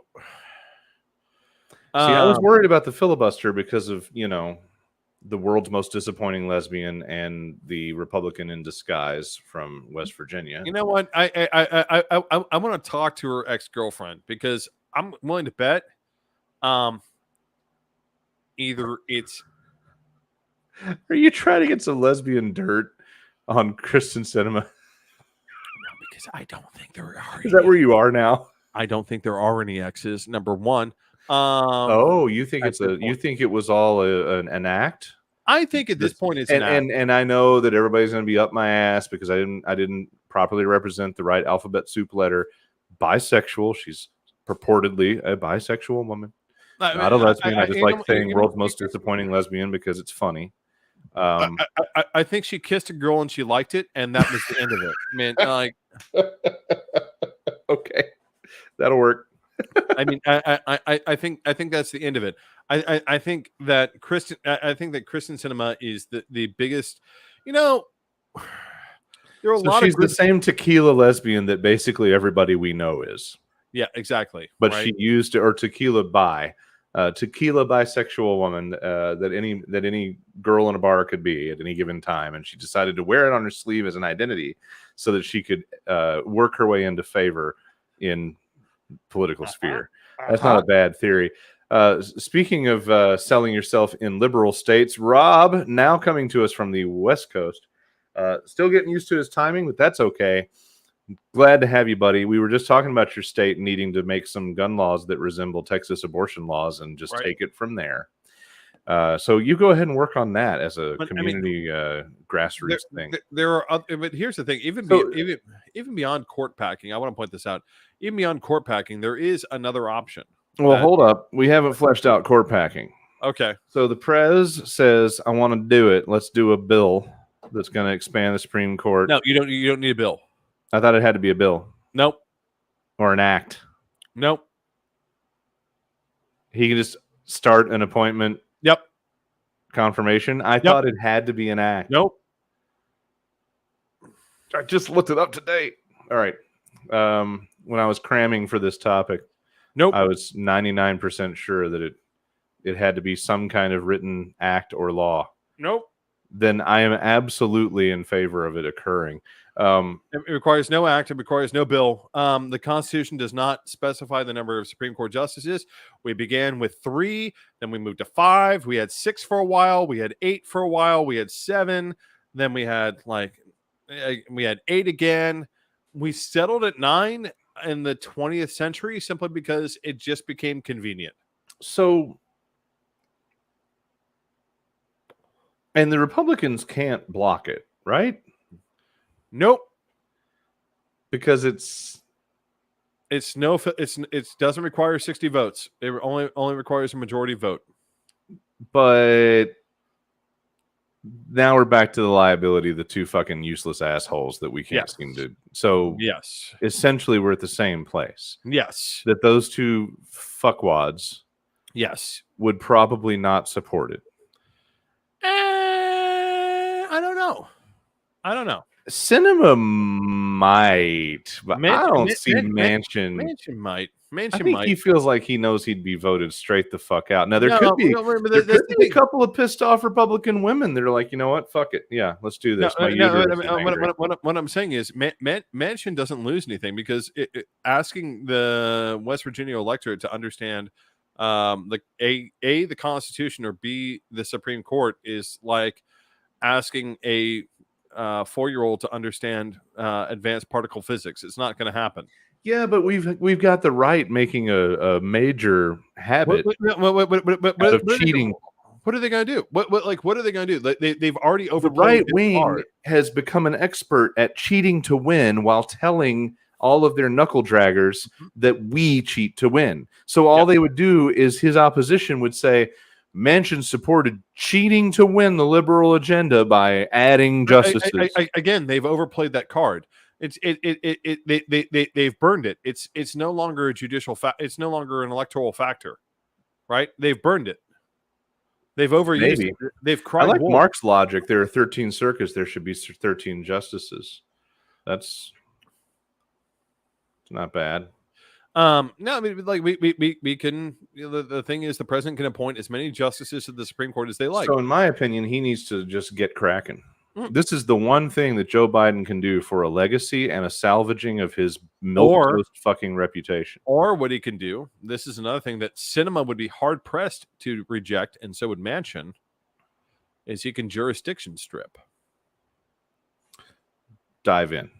Speaker 1: See, I was worried about the filibuster because of, the world's most disappointing lesbian and the Republican in disguise from West Virginia.
Speaker 2: You know what? I want to talk to her ex-girlfriend because I'm willing to bet either it's...
Speaker 1: Are you trying to get some lesbian dirt on Kristen Sinema?
Speaker 2: No, because I don't think there are.
Speaker 1: Is that where you are now?
Speaker 2: I don't think there are any exes. Number one.
Speaker 1: You think you think it was all an act?
Speaker 2: I think at this point it's an act.
Speaker 1: And I know that everybody's going to be up my ass because I didn't properly represent the right alphabet soup letter. Bisexual. She's purportedly a bisexual woman. Not a lesbian. I just like saying world's most disappointing lesbian because it's funny.
Speaker 2: I think she kissed a girl and she liked it, and that was the end of it. Man, like,
Speaker 1: okay, that'll work.
Speaker 2: I mean, I think that's the end of it. I think that Kristen Sinema is the biggest. There are a lot.
Speaker 1: She's the same tequila lesbian that basically everybody we know is.
Speaker 2: Yeah, exactly.
Speaker 1: But right? She used tequila bisexual woman that any girl in a bar could be at any given time, and she decided to wear it on her sleeve as an identity so that she could work her way into favor in political sphere. That's not a bad theory. Speaking of selling yourself in liberal states, Rob, now coming to us from the West Coast, still getting used to his timing, but that's okay. Glad to have you, buddy. We were just talking about your state needing to make some gun laws that resemble Texas abortion laws and just take it from there. So you go ahead and work on that as a community grassroots thing.
Speaker 2: There are other, but here's the thing: even beyond court packing, I want to point this out. Even beyond court packing, there is another option.
Speaker 1: Well, hold up. We haven't fleshed out court packing.
Speaker 2: Okay.
Speaker 1: So the Prez says, I want to do it. Let's do a bill that's going to expand the Supreme Court.
Speaker 2: No, you don't need a bill.
Speaker 1: I thought it had to be a bill.
Speaker 2: Nope.
Speaker 1: Or an act.
Speaker 2: Nope.
Speaker 1: He can just start an appointment.
Speaker 2: Yep.
Speaker 1: Confirmation. I thought it had to be an act.
Speaker 2: Nope.
Speaker 1: I just looked it up today. All right. When I was cramming for this topic,
Speaker 2: nope.
Speaker 1: I was 99% sure that it had to be some kind of written act or law.
Speaker 2: Nope.
Speaker 1: Then I am absolutely in favor of it occurring.
Speaker 2: It requires no act. It requires no bill. The Constitution does not specify the number of Supreme Court justices. We began with 3, then we moved to 5. We had 6 for a while. We had 8 for a while. We had 7. Then we had 8 again. We settled at 9 in the 20th century simply because it just became convenient.
Speaker 1: So, and the Republicans can't block it, right?
Speaker 2: Nope.
Speaker 1: Because it
Speaker 2: doesn't require 60 votes. It only requires a majority vote.
Speaker 1: But now we're back to the liability of the two fucking useless assholes that we can't seem to. So
Speaker 2: yes,
Speaker 1: essentially we're at the same place.
Speaker 2: Yes,
Speaker 1: that those two fuckwads, would probably not support it.
Speaker 2: I don't know.
Speaker 1: Cinema might, but I don't see Manchin.
Speaker 2: Manchin might.
Speaker 1: I think he feels like he knows he'd be voted straight the fuck out. Now there could be a couple of pissed off Republican women that are like, you know what, fuck it, yeah, let's do this.
Speaker 2: What I'm saying is, Manchin doesn't lose anything because asking the West Virginia electorate to understand, the Constitution, or B, the Supreme Court, is like asking a 4-year-old to understand advanced particle physics. It's not going to happen.
Speaker 1: Yeah, but we've got the right making a major habit of cheating.
Speaker 2: What are they going to do? What are they going to do? They've already
Speaker 1: the right wing has become an expert at cheating to win while telling all of their knuckle draggers that we cheat to win. So all they would do is his opposition would say, Manchin supported cheating to win the liberal agenda by adding justices.
Speaker 2: Again, they've overplayed that card. They've burned it. It's no longer a judicial it's no longer an electoral factor, right? They've burned it. They've overused it. They've cried.
Speaker 1: I like
Speaker 2: wolf.
Speaker 1: Mark's logic. There are 13 circuits. There should be 13 justices. That's not bad.
Speaker 2: No, I mean, like we can. The thing is, the president can appoint as many justices to the Supreme Court as they like.
Speaker 1: So, in my opinion, he needs to just get cracking. This is the one thing that Joe Biden can do for a legacy and a salvaging of his milquetoast fucking reputation.
Speaker 2: Or what he can do, this is another thing that Sinema would be hard pressed to reject, and so would Manchin, is he can jurisdiction strip.
Speaker 1: Dive in.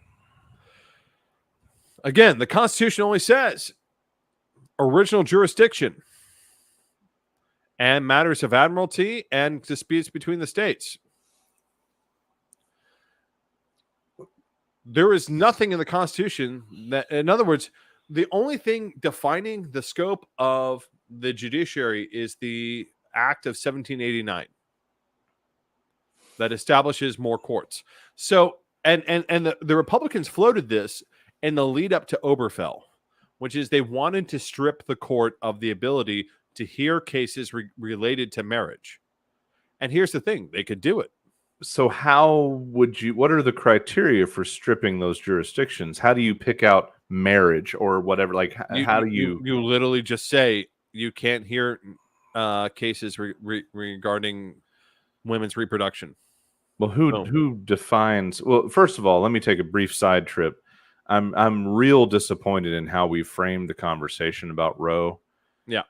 Speaker 2: Again, the Constitution only says original jurisdiction and matters of admiralty and disputes between the states. There is nothing in the Constitution that, in other words, the only thing defining the scope of the judiciary is the Act of 1789 that establishes more courts. So, and the Republicans floated this in the lead up to Oberfell, which is they wanted to strip the court of the ability to hear cases related to marriage. And here's the thing, they could do it.
Speaker 1: So what are the criteria for stripping those jurisdictions? How do you pick out marriage or whatever? Like, how do you
Speaker 2: literally just say you can't hear cases regarding women's reproduction?
Speaker 1: Well, who defines? Well, first of all, let me take a brief side trip. I'm real disappointed in how we framed the conversation about Roe.
Speaker 2: Yeah.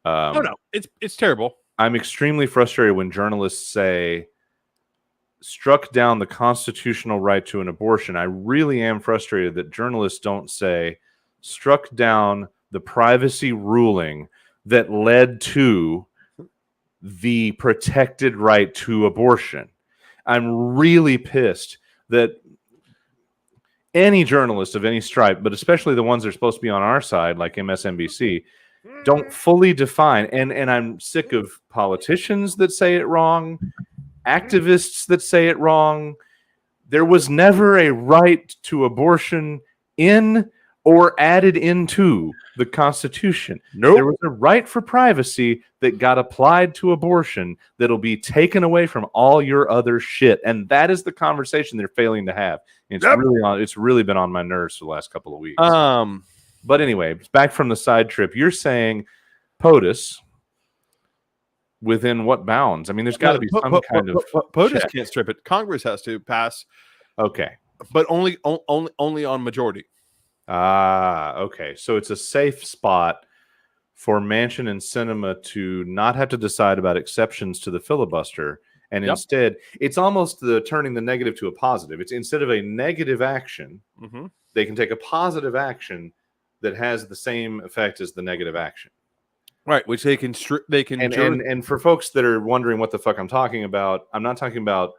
Speaker 2: No, it's terrible.
Speaker 1: I'm extremely frustrated when journalists say struck down the constitutional right to an abortion, I really am frustrated that journalists don't say struck down the privacy ruling that led to the protected right to abortion. I'm really pissed that any journalist of any stripe, but especially the ones that are supposed to be on our side, like MSNBC, don't fully define. And I'm sick of politicians that say it wrong, activists that say it wrong. There was never a right to abortion in or added into the Constitution.
Speaker 2: Nope.
Speaker 1: There was a right for privacy that got applied to abortion that'll be taken away from all your other shit. And that is the conversation they're failing to have. And it's really been on my nerves for the last couple of weeks. But anyway, back from the side trip, you're saying POTUS within what bounds? I mean, there's got to be some kind of
Speaker 2: POTUS
Speaker 1: check.
Speaker 2: can't strip it. Congress has to pass.
Speaker 1: Okay.
Speaker 2: But only on majority.
Speaker 1: Okay. So it's a safe spot for Manchin and Sinema to not have to decide about exceptions to the filibuster. And instead, it's almost turning the negative to a positive. It's instead of a negative action, they can take a positive action that has the same effect as the negative action.
Speaker 2: Right, which they can
Speaker 1: and for folks that are wondering what the fuck I'm talking about, I'm not talking about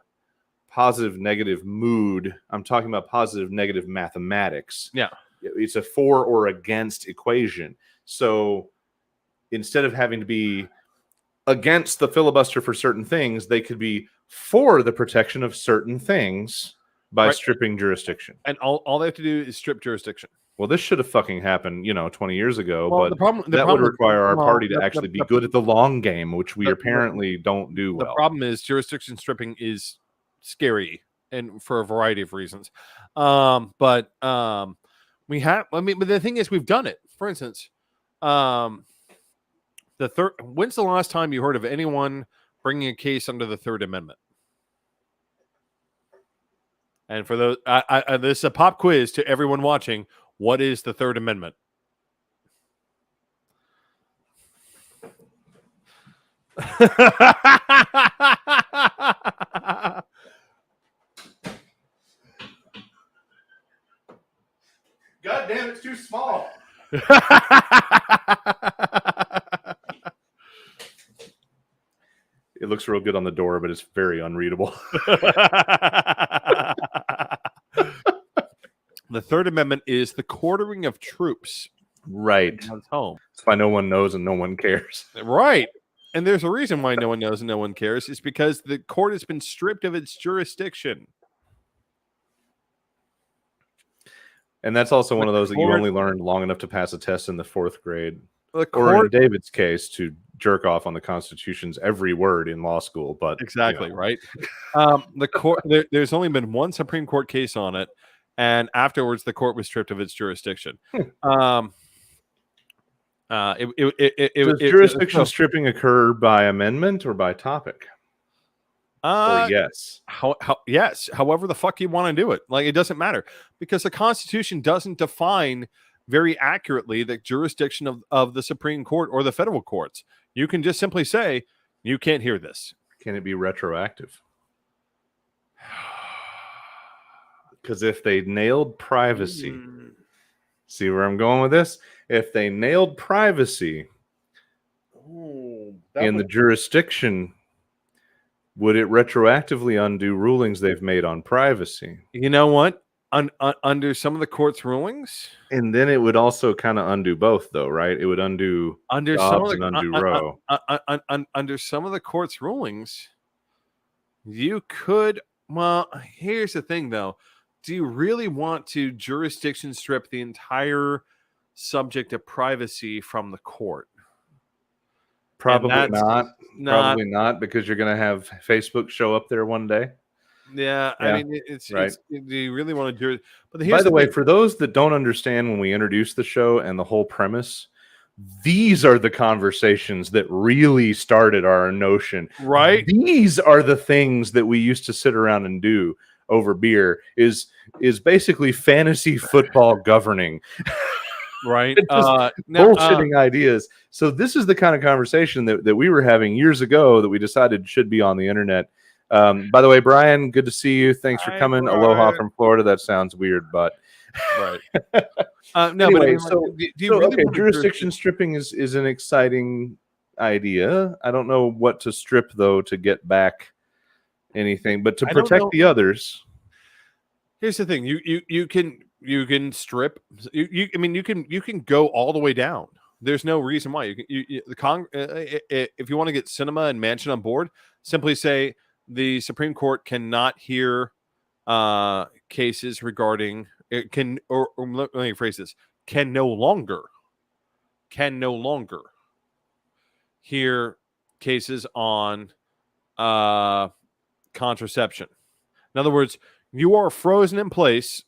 Speaker 1: positive negative mood. I'm talking about positive negative mathematics.
Speaker 2: Yeah.
Speaker 1: It's a for or against equation. So instead of having to be against the filibuster for certain things, they could be for the protection of certain things by stripping jurisdiction.
Speaker 2: And all they have to do is strip jurisdiction.
Speaker 1: Well, this should have fucking happened, 20 years ago, but
Speaker 2: the problem
Speaker 1: would require our party to actually be good at the long game, which we apparently don't do well.
Speaker 2: The problem is jurisdiction stripping is scary, and for a variety of reasons. But the thing is, we've done it. For instance, when's the last time you heard of anyone bringing a case under the Third Amendment? And for those, this is a pop quiz to everyone watching. What is the Third Amendment?
Speaker 1: God damn, it's too small. It looks real good on the door, but it's very unreadable.
Speaker 2: The Third Amendment is the quartering of troops.
Speaker 1: Right.
Speaker 2: One's home.
Speaker 1: That's why no one knows and no one cares.
Speaker 2: Right. And there's a reason why no one knows and no one cares. It's because the court has been stripped of its jurisdiction.
Speaker 1: And that's also one of those that you only learned long enough to pass a test in the 4th grade. Or in David's case, to jerk off on the Constitution's every word in law school. But
Speaker 2: exactly, right. The court there's only been one Supreme Court case on it, and afterwards the court was stripped of its jurisdiction.
Speaker 1: Does jurisdiction stripping occur by amendment or by topic? Or yes.
Speaker 2: Yes. However the fuck you want to do it. Like, it doesn't matter, because the Constitution doesn't define very accurately the jurisdiction of the Supreme Court or the federal courts. You can just simply say, you can't hear this.
Speaker 1: Can it be retroactive? Because if they nailed privacy, see where I'm going with this? If they nailed privacy in the jurisdiction, would it retroactively undo rulings they've made on privacy?
Speaker 2: You know what? Under some of the court's rulings,
Speaker 1: and then it would also kind of undo both, though, right? It would undo Dobbs and undo Roe.
Speaker 2: Under some of the court's rulings, you could. Well, here's the thing, though. Do you really want to jurisdiction strip the entire subject of privacy from the court?
Speaker 1: Probably not. Probably not, because you're going to have Facebook show up there one day.
Speaker 2: Yeah, I mean, it's right. Do you really want to do it?
Speaker 1: But by the way, for those that don't understand, when we introduced the show and the whole premise, these are the conversations that really started our notion.
Speaker 2: Right.
Speaker 1: These are the things that we used to sit around and do over beer. Is basically fantasy football governing.
Speaker 2: Right.
Speaker 1: Bullshitting ideas. So this is the kind of conversation that we were having years ago that we decided should be on the internet. By the way, Brian, good to see you. Thanks for
Speaker 2: Hi,
Speaker 1: coming.
Speaker 2: Brian.
Speaker 1: Aloha from Florida. That sounds weird, but
Speaker 2: Right. No,
Speaker 1: anyway,
Speaker 2: but I mean,
Speaker 1: so
Speaker 2: do you really
Speaker 1: okay,
Speaker 2: want
Speaker 1: jurisdiction stripping is an exciting idea. I don't know what to strip though to get back anything, but to
Speaker 2: I don't
Speaker 1: protect
Speaker 2: know.
Speaker 1: the others.
Speaker 2: Here's the thing: you can strip. I mean, you can go all the way down. There's no reason why if you want to get cinema and Mansion on board, simply say the Supreme Court cannot hear cases regarding it can or let me phrase this can no longer hear cases on contraception. In other words, you are frozen in place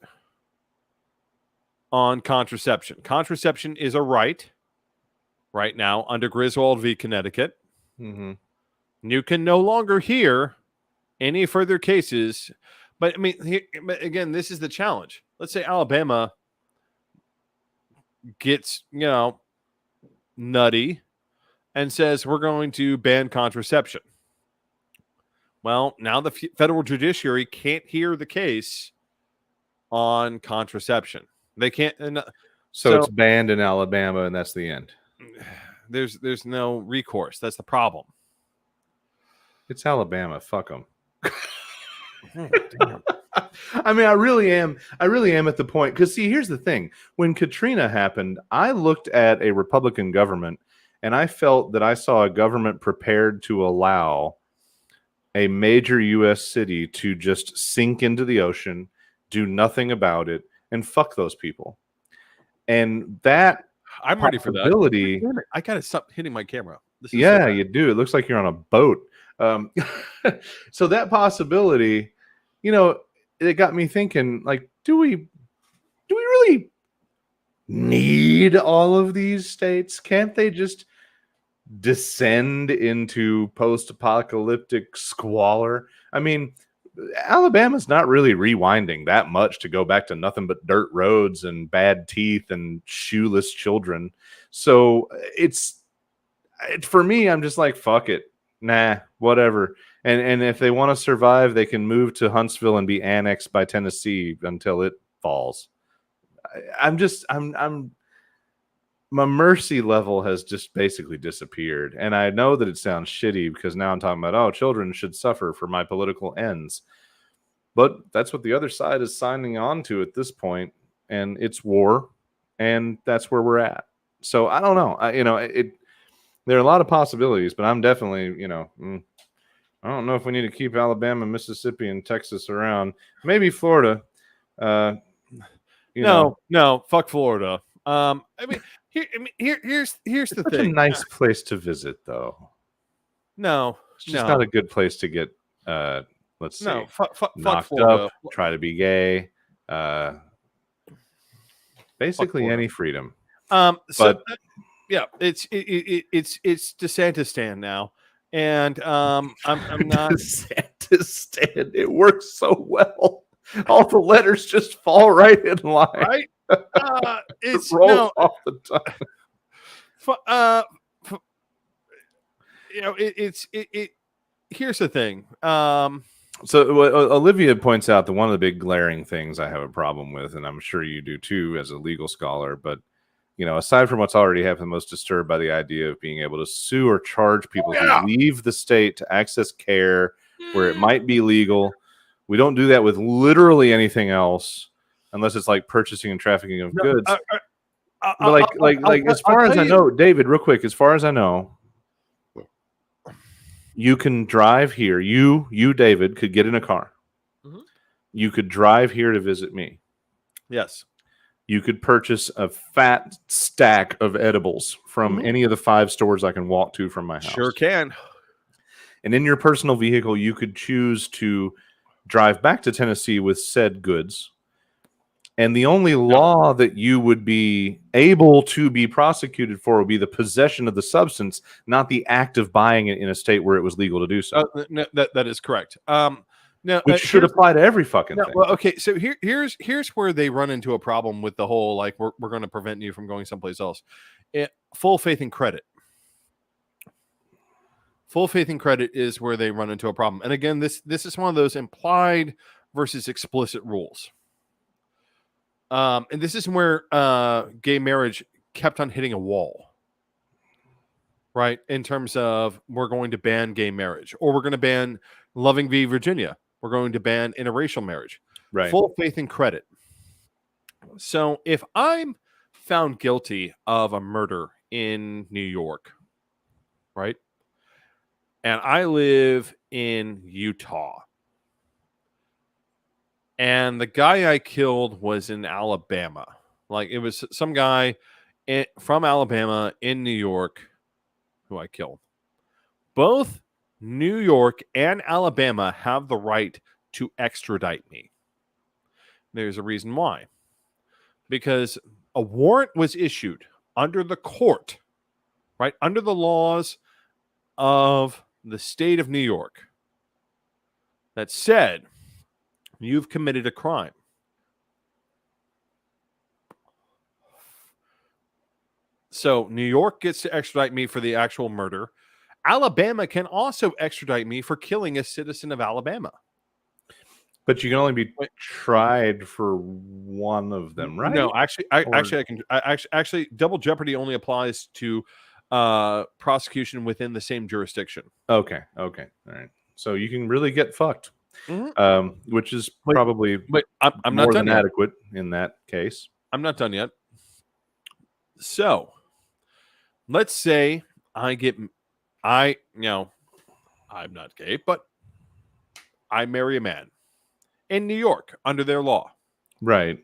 Speaker 2: on contraception. Contraception is a right now under Griswold v. Connecticut.
Speaker 1: Mm-hmm.
Speaker 2: You can no longer hear any further cases. But I mean, again, this is the challenge. Let's say Alabama gets, nutty and says we're going to ban contraception. Well, now the federal judiciary can't hear the case on contraception. They can't.
Speaker 1: So it's banned in Alabama, and that's the end.
Speaker 2: There's no recourse. That's the problem.
Speaker 1: It's Alabama. Fuck them.
Speaker 2: Oh, damn.
Speaker 1: I mean, I really am at the point because see, here's the thing: when Katrina happened, I looked at a Republican government, and I felt that I saw a government prepared to allow a major U.S. city to just sink into the ocean, do nothing about it, and fuck those people. And that
Speaker 2: I'm ready for that. I gotta stop hitting my camera.
Speaker 1: Yeah, you do. It looks like you're on a boat. So that possibility, it got me thinking, like, do we really need all of these states? Can't they just descend into post-apocalyptic squalor? I mean, Alabama's not really rewinding that much to go back to nothing but dirt roads and bad teeth and shoeless children. So for me, I'm just like, fuck it. Nah, whatever. And if they want to survive, they can move to Huntsville and be annexed by Tennessee until it falls. My mercy level has just basically disappeared. And I know that it sounds shitty because now I'm talking about, oh, children should suffer for my political ends. But that's what the other side is signing on to at this point, and it's war, and that's where we're at. So I don't know. There are a lot of possibilities, but I'm definitely, I don't know if we need to keep Alabama, Mississippi, and Texas around. Maybe Florida.
Speaker 2: No, fuck Florida. Here's the
Speaker 1: Such
Speaker 2: thing.
Speaker 1: a nice place to visit, though.
Speaker 2: No,
Speaker 1: it's just not a good place to get. Let's see.
Speaker 2: No, fuck
Speaker 1: knocked
Speaker 2: Florida.
Speaker 1: up. Try to be gay. Basically, any freedom.
Speaker 2: Yeah, it's DeSantis now, and I'm not
Speaker 1: DeSantis stand. It works so well. All the letters just fall right in line.
Speaker 2: Right? It's
Speaker 1: it rolls off the tongue.
Speaker 2: Here's the thing.
Speaker 1: So Olivia points out that one of the big glaring things I have a problem with, and I'm sure you do too as a legal scholar, but aside from what's already happened, most disturbed by the idea of being able to sue or charge people who leave the state to access care where it might be legal. We don't do that with literally anything else, unless it's like purchasing and trafficking of goods. But as far as I know, David, real quick, as far as I know, you can drive here. You, David, could get in a car. Mm-hmm. You could drive here to visit me.
Speaker 2: Yes.
Speaker 1: You could purchase a fat stack of edibles from any of the 5 stores I can walk to from my house.
Speaker 2: Sure can.
Speaker 1: And in your personal vehicle, you could choose to drive back to Tennessee with said goods. And the only law that you would be able to be prosecuted for would be the possession of the substance, not the act of buying it in a state where it was legal to do so.
Speaker 2: No, that is correct.
Speaker 1: Which should apply to every fucking thing.
Speaker 2: Well, okay, so here's where they run into a problem with the whole, like, we're going to prevent you from going someplace else. Full faith and credit. Full faith and credit is where they run into a problem. And again, this is one of those implied versus explicit rules. And this is where gay marriage kept on hitting a wall, right? In terms of we're going to ban gay marriage, or we're going to ban Loving v. Virginia. We're going to ban interracial marriage.
Speaker 1: Right.
Speaker 2: Full faith and credit. So if I'm found guilty of a murder in New York, right? And I live in Utah, and the guy I killed was in Alabama. Like, it was some guy from Alabama in New York who I killed. Both New York and Alabama have the right to extradite me. There's a reason why. Because a warrant was issued under the court, right? Under the laws of the state of New York that said you've committed a crime. So New York gets to extradite me for the actual murder. Alabama can also extradite me for killing a citizen of Alabama.
Speaker 1: But you can only be tried for one of them, right?
Speaker 2: No, actually, double jeopardy only applies to prosecution within the same jurisdiction.
Speaker 1: Okay, all right. So you can really get fucked, which is probably
Speaker 2: I'm
Speaker 1: more
Speaker 2: not
Speaker 1: than
Speaker 2: done
Speaker 1: adequate in that case.
Speaker 2: I'm not done yet. So let's say I'm not gay, but I marry a man in New York under their law.
Speaker 1: Right.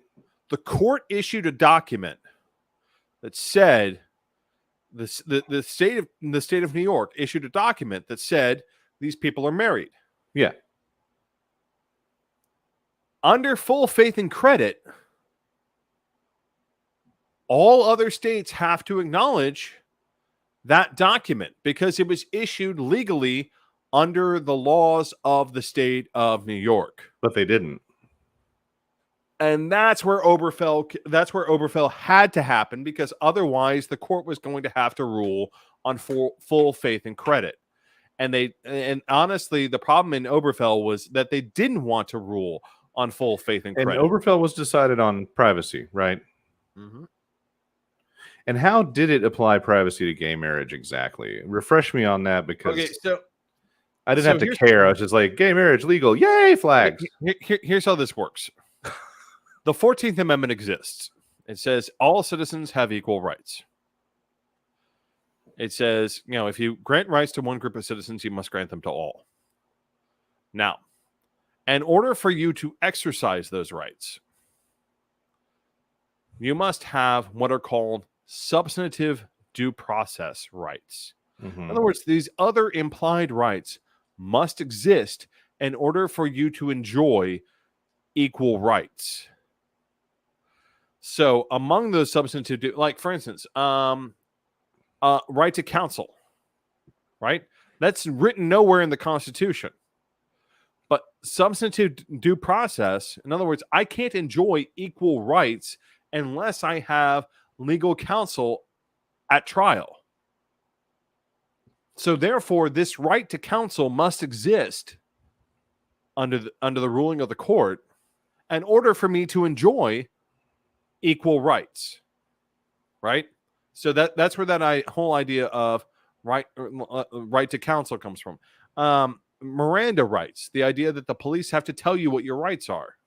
Speaker 2: The court issued a document that said the state of New York issued a document that said these people are married.
Speaker 1: Yeah.
Speaker 2: Under full faith and credit, all other states have to acknowledge that document because it was issued legally under the laws of the state of New York.
Speaker 1: But they didn't.
Speaker 2: And that's where Oberfell had to happen, because otherwise the court was going to have to rule on full faith and credit. And honestly, the problem in Oberfell was that they didn't want to rule on full faith and credit.
Speaker 1: And Oberfell was decided on privacy, right?
Speaker 2: Mm-hmm.
Speaker 1: And how did it apply privacy to gay marriage exactly? Refresh me on that, because I didn't have to care. I was just like, gay marriage legal, yay, flags.
Speaker 2: Here's how this works. The 14th Amendment exists. It says all citizens have equal rights. It says, if you grant rights to one group of citizens, you must grant them to all. Now, in order for you to exercise those rights, you must have what are called substantive due process rights.
Speaker 1: Mm-hmm.
Speaker 2: In other words, these other implied rights must exist in order for you to enjoy equal rights. So among those substantive, like for instance, right to counsel, right? That's written nowhere in the Constitution. But substantive due process, in other words, I can't enjoy equal rights unless I have legal counsel at trial. So therefore, this right to counsel must exist under the ruling of the court in order for me to enjoy equal rights, right? So that's where that whole idea of right to counsel comes from. Miranda rights, the idea that the police have to tell you what your rights are.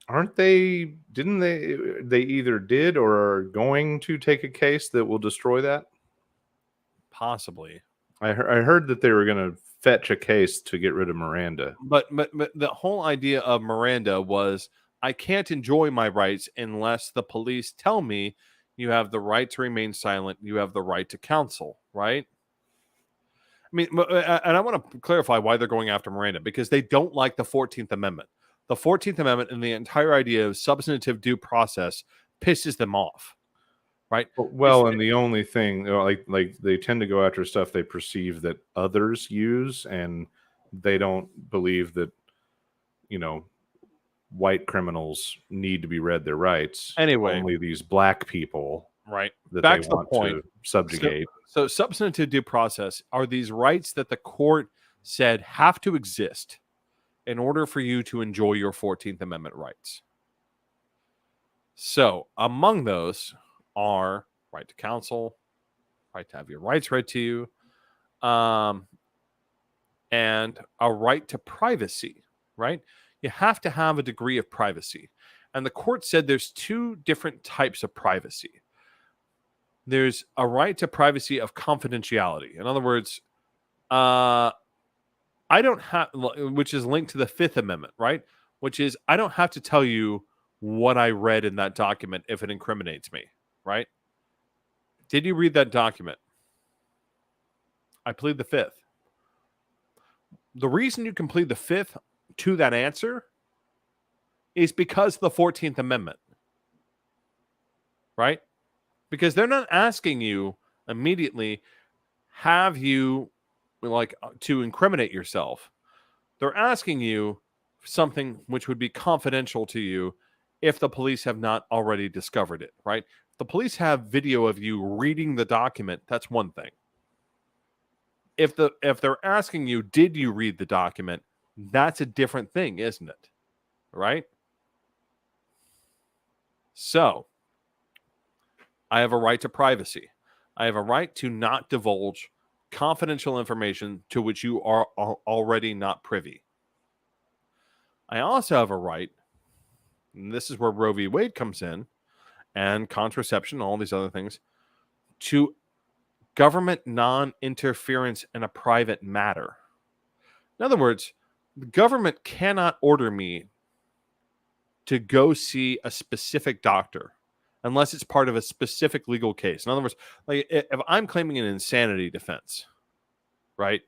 Speaker 1: Aren't they? Didn't they either did or are going to take a case that will destroy that?
Speaker 2: Possibly.
Speaker 1: I heard that they were going to fetch a case to get rid of Miranda.
Speaker 2: But the whole idea of Miranda was, I can't enjoy my rights unless the police tell me you have the right to remain silent. You have the right to counsel, right? I mean, and I want to clarify why they're going after Miranda, because they don't like the 14th Amendment. The 14th Amendment and the entire idea of substantive due process pisses them off, right?
Speaker 1: Well, and the only thing, like they tend to go after stuff they perceive that others use, and they don't believe that, white criminals need to be read their rights.
Speaker 2: Anyway,
Speaker 1: only these black people
Speaker 2: Right.
Speaker 1: that
Speaker 2: Back
Speaker 1: they
Speaker 2: to the
Speaker 1: want
Speaker 2: point.
Speaker 1: to subjugate.
Speaker 2: So substantive due process are these rights that the court said have to exist in order for you to enjoy your 14th Amendment rights. So among those are right to counsel, right to have your rights read to you, and a right to privacy, right? You have to have a degree of privacy. And the court said there's two different types of privacy. There's a right to privacy of confidentiality. In other words, I don't have, which is linked to the Fifth Amendment, right? Which is, I don't have to tell you what I read in that document if it incriminates me, right? Did you read that document? I plead the Fifth. The reason you can plead the Fifth to that answer is because of the 14th Amendment, right? Because they're not asking you immediately, have you to incriminate yourself. They're asking you something which would be confidential to you if the police have not already discovered it, right? If the police have video of you reading the document, that's one thing. If they're asking you, did you read the document? That's a different thing, isn't it? Right? So, I have a right to privacy. I have a right to not divulge confidential information to which you are already not privy. I also have a right, and this is where Roe v. Wade comes in, and contraception, all these other things, to government non-interference in a private matter. In other words, the government cannot order me to go see a specific doctor unless it's part of a specific legal case. In other words, like if I'm claiming an insanity defense, right,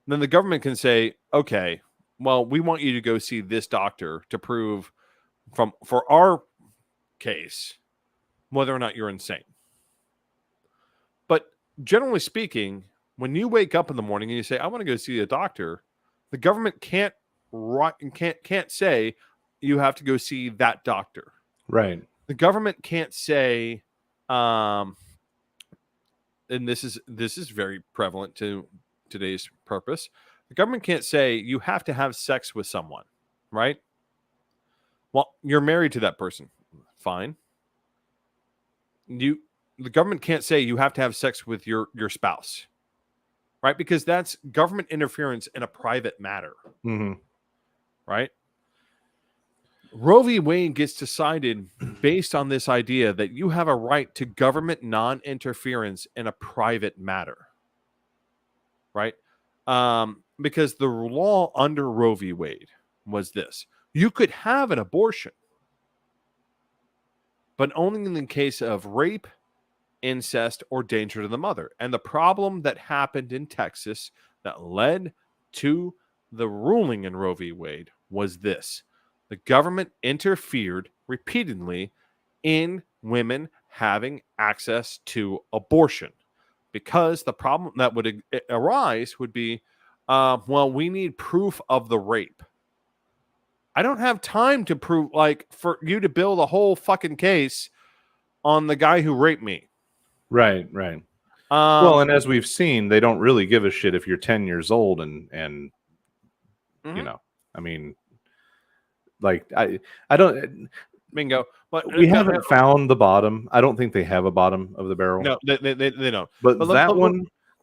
Speaker 2: then the government can say, okay, well, we want you to go see this doctor to prove for our case whether or not you're insane. But generally speaking, when you wake up in the morning and you say, I want to go see a doctor, the government can't say you have to go see that doctor.
Speaker 1: Right.
Speaker 2: The government can't say, and this is very prevalent to today's purpose. The government can't say you have to have sex with someone, right? Well, you're married to that person. Fine. The government can't say you have to have sex with your spouse, right? Because that's government interference in a private matter, right? Roe v. Wade gets decided based on this idea that you have a right to government non-interference in a private matter, right? Because the law under Roe v. Wade was this. You could have an abortion, but only in the case of rape, incest, or danger to the mother. And the problem that happened in Texas that led to the ruling in Roe v. Wade was this. The government interfered repeatedly in women having access to abortion because the problem that would arise would be, well, we need proof of the rape. I don't have time to prove, for you to build a whole fucking case on the guy who raped me.
Speaker 1: Right. Well, and as we've seen, they don't really give a shit if you're 10 years old and you know, I mean, like I don't
Speaker 2: bingo. But
Speaker 1: we haven't found the bottom. I don't think they have a bottom of the barrel.
Speaker 2: No, they don't.
Speaker 1: But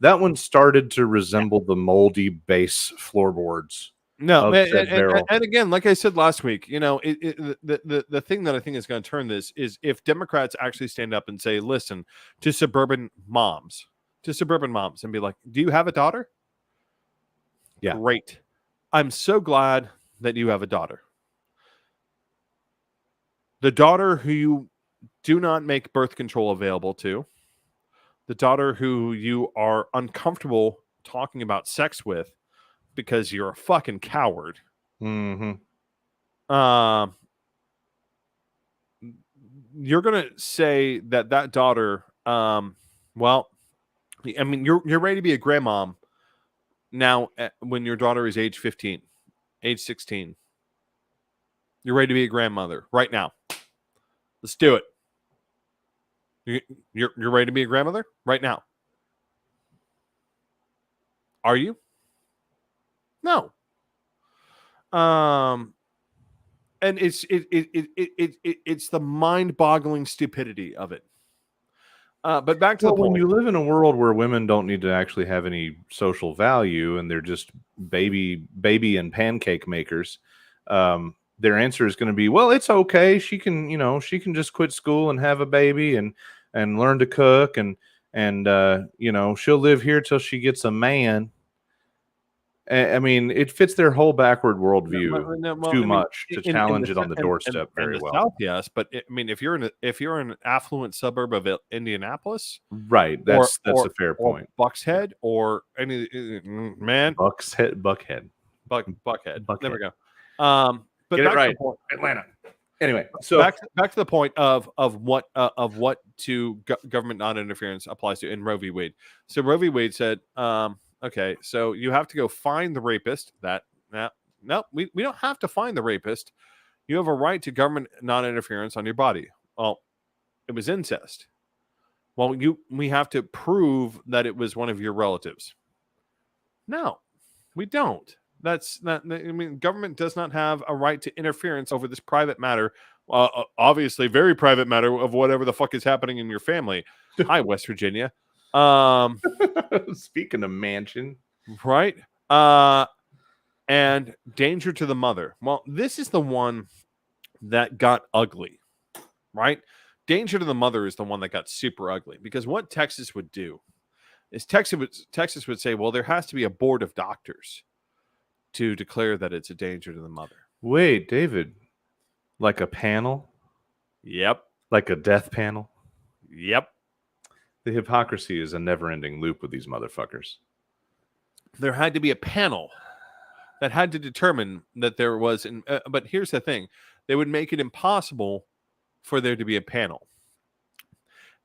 Speaker 1: that one started to resemble the moldy base floorboards.
Speaker 2: No, and again, like I said last week, the thing that I think is going to turn this is if Democrats actually stand up and say, listen, to suburban moms and be like, do you have a daughter?
Speaker 1: Yeah.
Speaker 2: Great. I'm so glad that you have a daughter. The daughter who you do not make birth control available to, the daughter who you are uncomfortable talking about sex with, because you're a fucking coward.
Speaker 1: Mm-hmm.
Speaker 2: You're gonna say that daughter, well, I mean, you're ready to be a grandmom now when your daughter is age 15, age 16. You're ready to be a grandmother right now. Let's do it. You're ready to be a grandmother right now? Are you? No. And it's the mind-boggling stupidity of it. But back to the
Speaker 1: When
Speaker 2: point.
Speaker 1: you live in a world where women don't need to actually have any social value and they're just baby and pancake makers, their answer is going to be, well, it's okay. She can, she can just quit school and have a baby and learn to cook and she'll live here till she gets a man. I mean, it fits their whole backward worldview too much to challenge it on the doorstep very well.
Speaker 2: South, yes, but I mean, if you're in an affluent suburb of Indianapolis,
Speaker 1: right? That's a fair point.
Speaker 2: Buck's Head or any man,
Speaker 1: Buckhead.
Speaker 2: Buckhead. There we go. But
Speaker 1: get it right, Atlanta. Anyway, so
Speaker 2: back to the point of what government non-interference applies to in Roe v. Wade. So Roe v. Wade said, okay, so you have to go find the rapist. No, we don't have to find the rapist. You have a right to government non-interference on your body. Well, it was incest. Well, we have to prove that it was one of your relatives. No, we don't. That's not. I mean, government does not have a right to interference over this private matter. Obviously, very private matter of whatever the fuck is happening in your family. Hi, West Virginia.
Speaker 1: Speaking of mansion,
Speaker 2: right? And danger to the mother. Well, this is the one that got ugly, right? Danger to the mother is the one that got super ugly because what Texas would do is Texas would say, well, there has to be a board of doctors to declare that it's a danger to the mother.
Speaker 1: Wait, David, like a panel?
Speaker 2: Yep.
Speaker 1: Like a death panel?
Speaker 2: Yep.
Speaker 1: The hypocrisy is a never-ending loop with these motherfuckers.
Speaker 2: There had to be a panel that had to determine that there was but here's the thing. They would make it impossible for there to be a panel.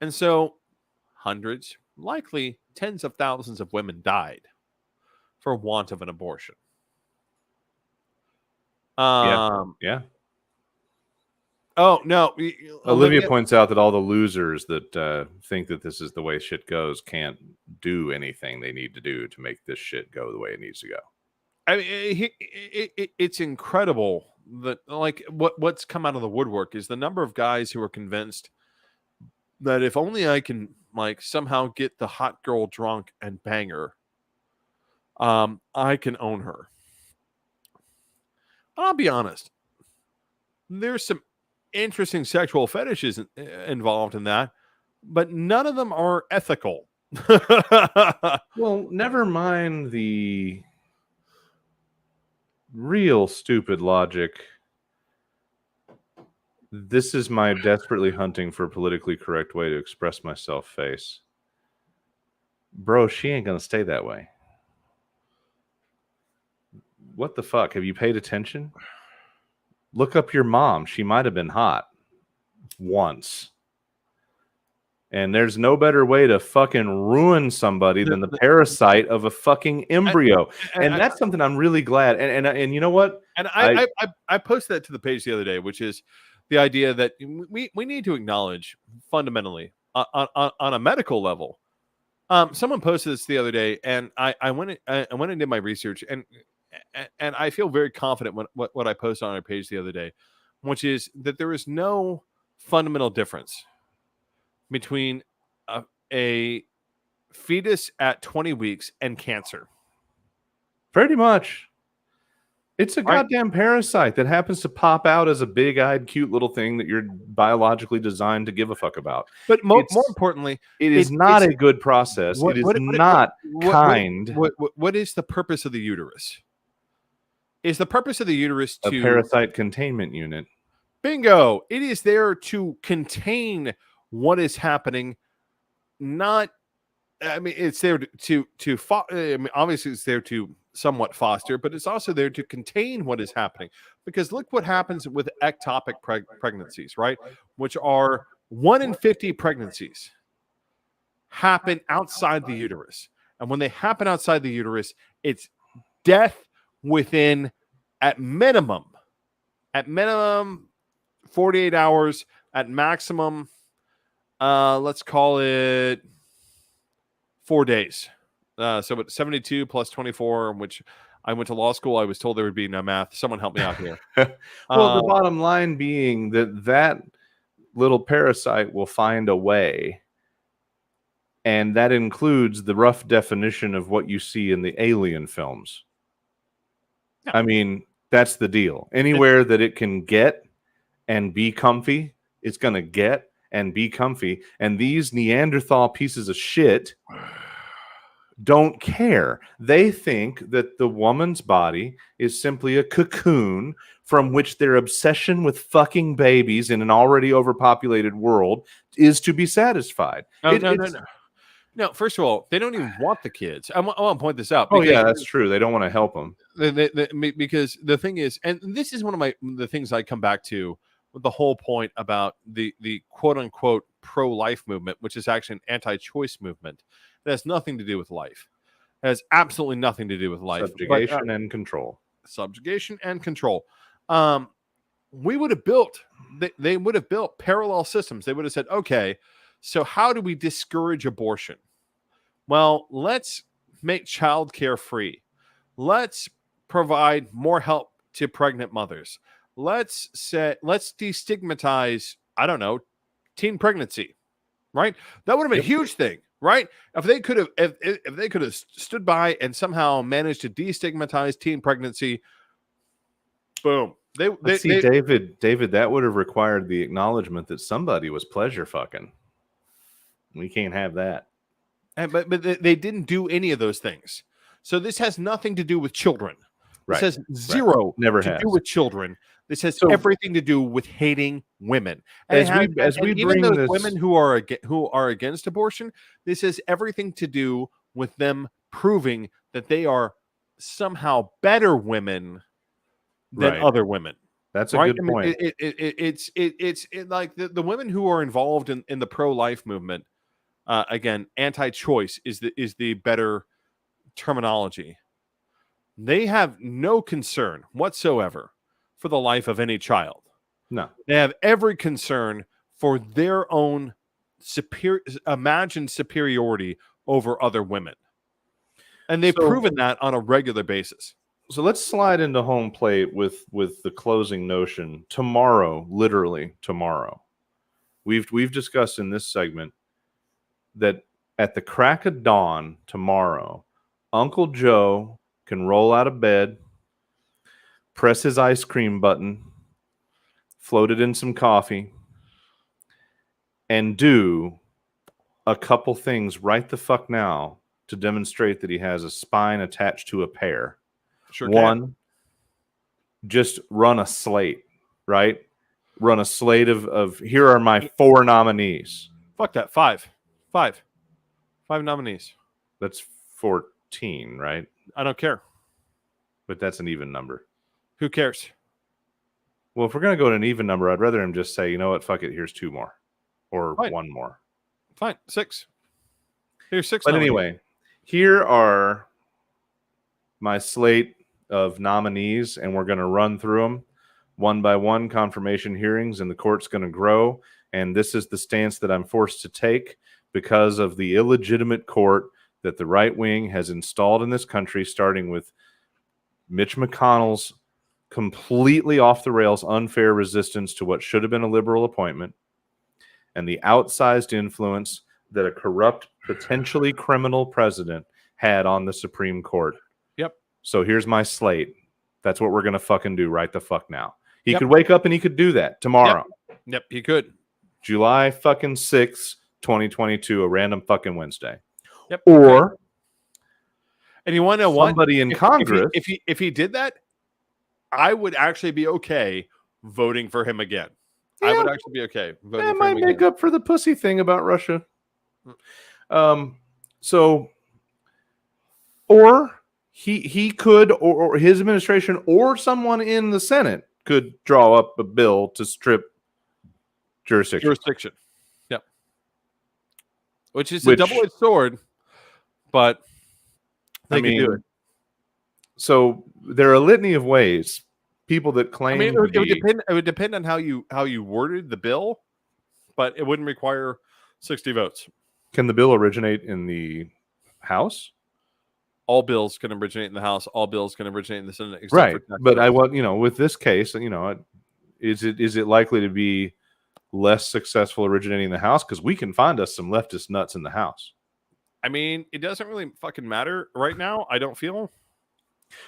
Speaker 2: And so hundreds, likely tens of thousands of women died for want of an abortion.
Speaker 1: Yeah.
Speaker 2: Oh, no.
Speaker 1: Olivia points out that all the losers that think that this is the way shit goes can't do anything they need to do to make this shit go the way it needs to go.
Speaker 2: I mean, it's incredible that like what's come out of the woodwork is the number of guys who are convinced that if only I can like somehow get the hot girl drunk and bang her, I can own her. I'll be honest. There's some interesting sexual fetishes involved in that, but none of them are ethical.
Speaker 1: Well, never mind the real stupid logic. This is my desperately hunting for a politically correct way to express myself face. Bro, she ain't gonna stay that way. What the fuck? Have you paid attention? Look up your mom. She might have been hot once. And there's no better way to fucking ruin somebody than the parasite of a fucking embryo. And that's something I'm really glad. And you know what?
Speaker 2: And I posted that to the page the other day, which is the idea that we need to acknowledge fundamentally on a medical level. Someone posted this the other day, and I went and did my research, and I feel very confident what I posted on our page the other day, which is that there is no fundamental difference between a fetus at 20 weeks and cancer.
Speaker 1: Pretty much. It's a goddamn parasite that happens to pop out as a big-eyed, cute little thing that you're biologically designed to give a fuck about.
Speaker 2: But more importantly,
Speaker 1: it is not a good process. It is not kind.
Speaker 2: What is the purpose of the uterus? Is the purpose of the uterus
Speaker 1: a parasite containment unit?
Speaker 2: Bingo! It is there to contain what is happening. Not, I mean, it's there to I mean, obviously it's there to somewhat foster, but it's also there to contain what is happening. Because look what happens with ectopic pregnancies, right? Which are 1 in 50 pregnancies happen outside the uterus. And when they happen outside the uterus, it's death within, at minimum 48 hours, at maximum let's call it 4 days. So it's 72 plus 24, which I went to law school. I was told there would be no math. Someone help me out here.
Speaker 1: Well, the bottom line being that little parasite will find a way. And that includes the rough definition of what you see in the Alien films.
Speaker 2: Yeah.
Speaker 1: I mean, that's the deal. Anywhere that it can get and be comfy, it's going to get and be comfy. And these Neanderthal pieces of shit don't care. They think that the woman's body is simply a cocoon from which their obsession with fucking babies in an already overpopulated world is to be satisfied.
Speaker 2: No, first of all, they don't even want the kids. I want to point this out.
Speaker 1: Oh, yeah, that's true. They don't want to help them.
Speaker 2: Because the thing is, and this is one of the things I come back to with the whole point about the quote unquote pro-life movement, which is actually an anti-choice movement that has nothing to do with life. It has absolutely nothing to do with life.
Speaker 1: Subjugation and control.
Speaker 2: Subjugation and control. We would have built, they would have built parallel systems. They would have said, okay, so how do we discourage abortion? Well, let's make childcare free. Let's provide more help to pregnant mothers. Let's destigmatize, I don't know, teen pregnancy, right? That would have been a huge thing, right? If they could have stood by and somehow managed to destigmatize teen pregnancy, boom.
Speaker 1: David, that would have required the acknowledgement that somebody was pleasure fucking. We can't have that.
Speaker 2: But they didn't do any of those things. So this has nothing to do with children. This has zero to do with children. This has everything to do with hating women. And even those women who are against abortion, this has everything to do with them proving that they are somehow better women than other women.
Speaker 1: That's a good point.
Speaker 2: It's like the women who are involved in the pro-life movement. Again, anti-choice is the better terminology. They have no concern whatsoever for the life of any child.
Speaker 1: No,
Speaker 2: they have every concern for their own imagined superiority over other women, and they've proven that on a regular basis.
Speaker 1: So let's slide into home plate with the closing notion. Tomorrow, literally tomorrow, we've discussed in this segment that at the crack of dawn tomorrow, Uncle Joe can roll out of bed, press his ice cream button, float it in some coffee, and do a couple things right the fuck now to demonstrate that he has a spine attached to a pear.
Speaker 2: Sure.
Speaker 1: One, just run a slate, right? Run a slate of here are my 4 nominees.
Speaker 2: Fuck that. Five nominees.
Speaker 1: That's 14, right?
Speaker 2: I don't care.
Speaker 1: But that's an even number.
Speaker 2: Who cares?
Speaker 1: Well, if we're going to go to an even number, I'd rather him just say, you know what, fuck it, here's 2 more. Or
Speaker 2: Fine.
Speaker 1: 1 more.
Speaker 2: Fine, 6. Here's 6
Speaker 1: But
Speaker 2: nominees.
Speaker 1: Anyway, here are my slate of nominees, and we're going to run through them one by one, confirmation hearings, and the court's going to grow. And this is the stance that I'm forced to take because of the illegitimate court that the right wing has installed in this country, starting with Mitch McConnell's completely off the rails, unfair resistance to what should have been a liberal appointment, and the outsized influence that a corrupt, potentially criminal president had on the Supreme Court.
Speaker 2: Yep.
Speaker 1: So here's my slate. That's what we're going to fucking do right the fuck now. He could wake up and he could do that tomorrow.
Speaker 2: Yep, he could.
Speaker 1: July fucking 6th, 2022, a random fucking Wednesday.
Speaker 2: Yep.
Speaker 1: Or,
Speaker 2: and you want to know what?
Speaker 1: Somebody in Congress.
Speaker 2: If he did that, I would actually be okay voting for him again.
Speaker 1: Yeah,
Speaker 2: I would actually be okay voting for him
Speaker 1: might
Speaker 2: again.
Speaker 1: make up for the pussy thing about Russia. So, or he could, or his administration, or someone in the Senate could draw up a bill to strip jurisdiction.
Speaker 2: Yep. Which is a double-edged sword, but they can do it.
Speaker 1: So there are a litany of ways. People that claim
Speaker 2: it would depend on how you worded the bill, but it wouldn't require 60 votes.
Speaker 1: Can the bill originate in the House?
Speaker 2: All bills can originate in the House. All bills can originate in the Senate, except
Speaker 1: Right.
Speaker 2: for tax
Speaker 1: But
Speaker 2: bills.
Speaker 1: I want, with this case, is it likely to be less successful originating in the House? Because we can find us some leftist nuts in the House.
Speaker 2: I mean, it doesn't really fucking matter right now, I don't feel.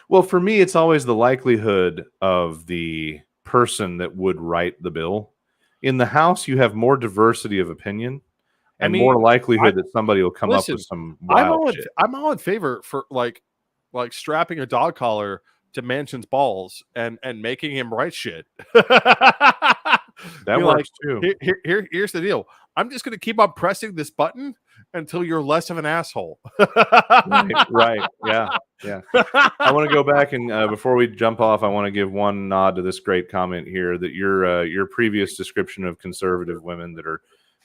Speaker 1: Well, for me, it's always the likelihood of the person that would write the bill. In the House, you have more diversity of opinion and more likelihood that somebody will come up with some wild shit.
Speaker 2: I'm all in favor for like strapping a dog collar to Manchin's balls and making him write shit.
Speaker 1: That works too.
Speaker 2: Here's the deal. I'm just going to keep on pressing this button until you're less of an asshole.
Speaker 1: Right. Yeah. I want to go back and before we jump off, I want to give one nod to this great comment here that your previous description of conservative women that are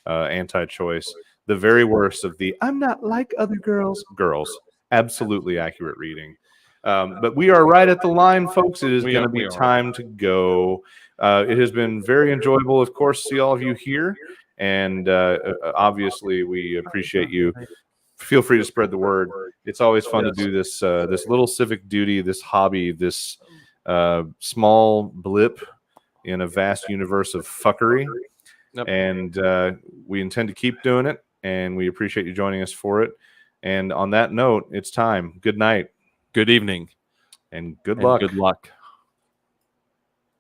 Speaker 1: anti-choice, the very worst of the "I'm not like other girls," absolutely accurate reading. But we are right at the line, folks. It is going to be time to go. It has been very enjoyable, of course, to see all of you here. And obviously, we appreciate you. Feel free to spread the word. It's always fun to do this this little civic duty, this hobby, this small blip in a vast universe of fuckery. Yep. And we intend to keep doing it, and we appreciate you joining us for it. And on that note, it's time. Good night.
Speaker 2: Good evening.
Speaker 1: And good luck.
Speaker 2: Good luck.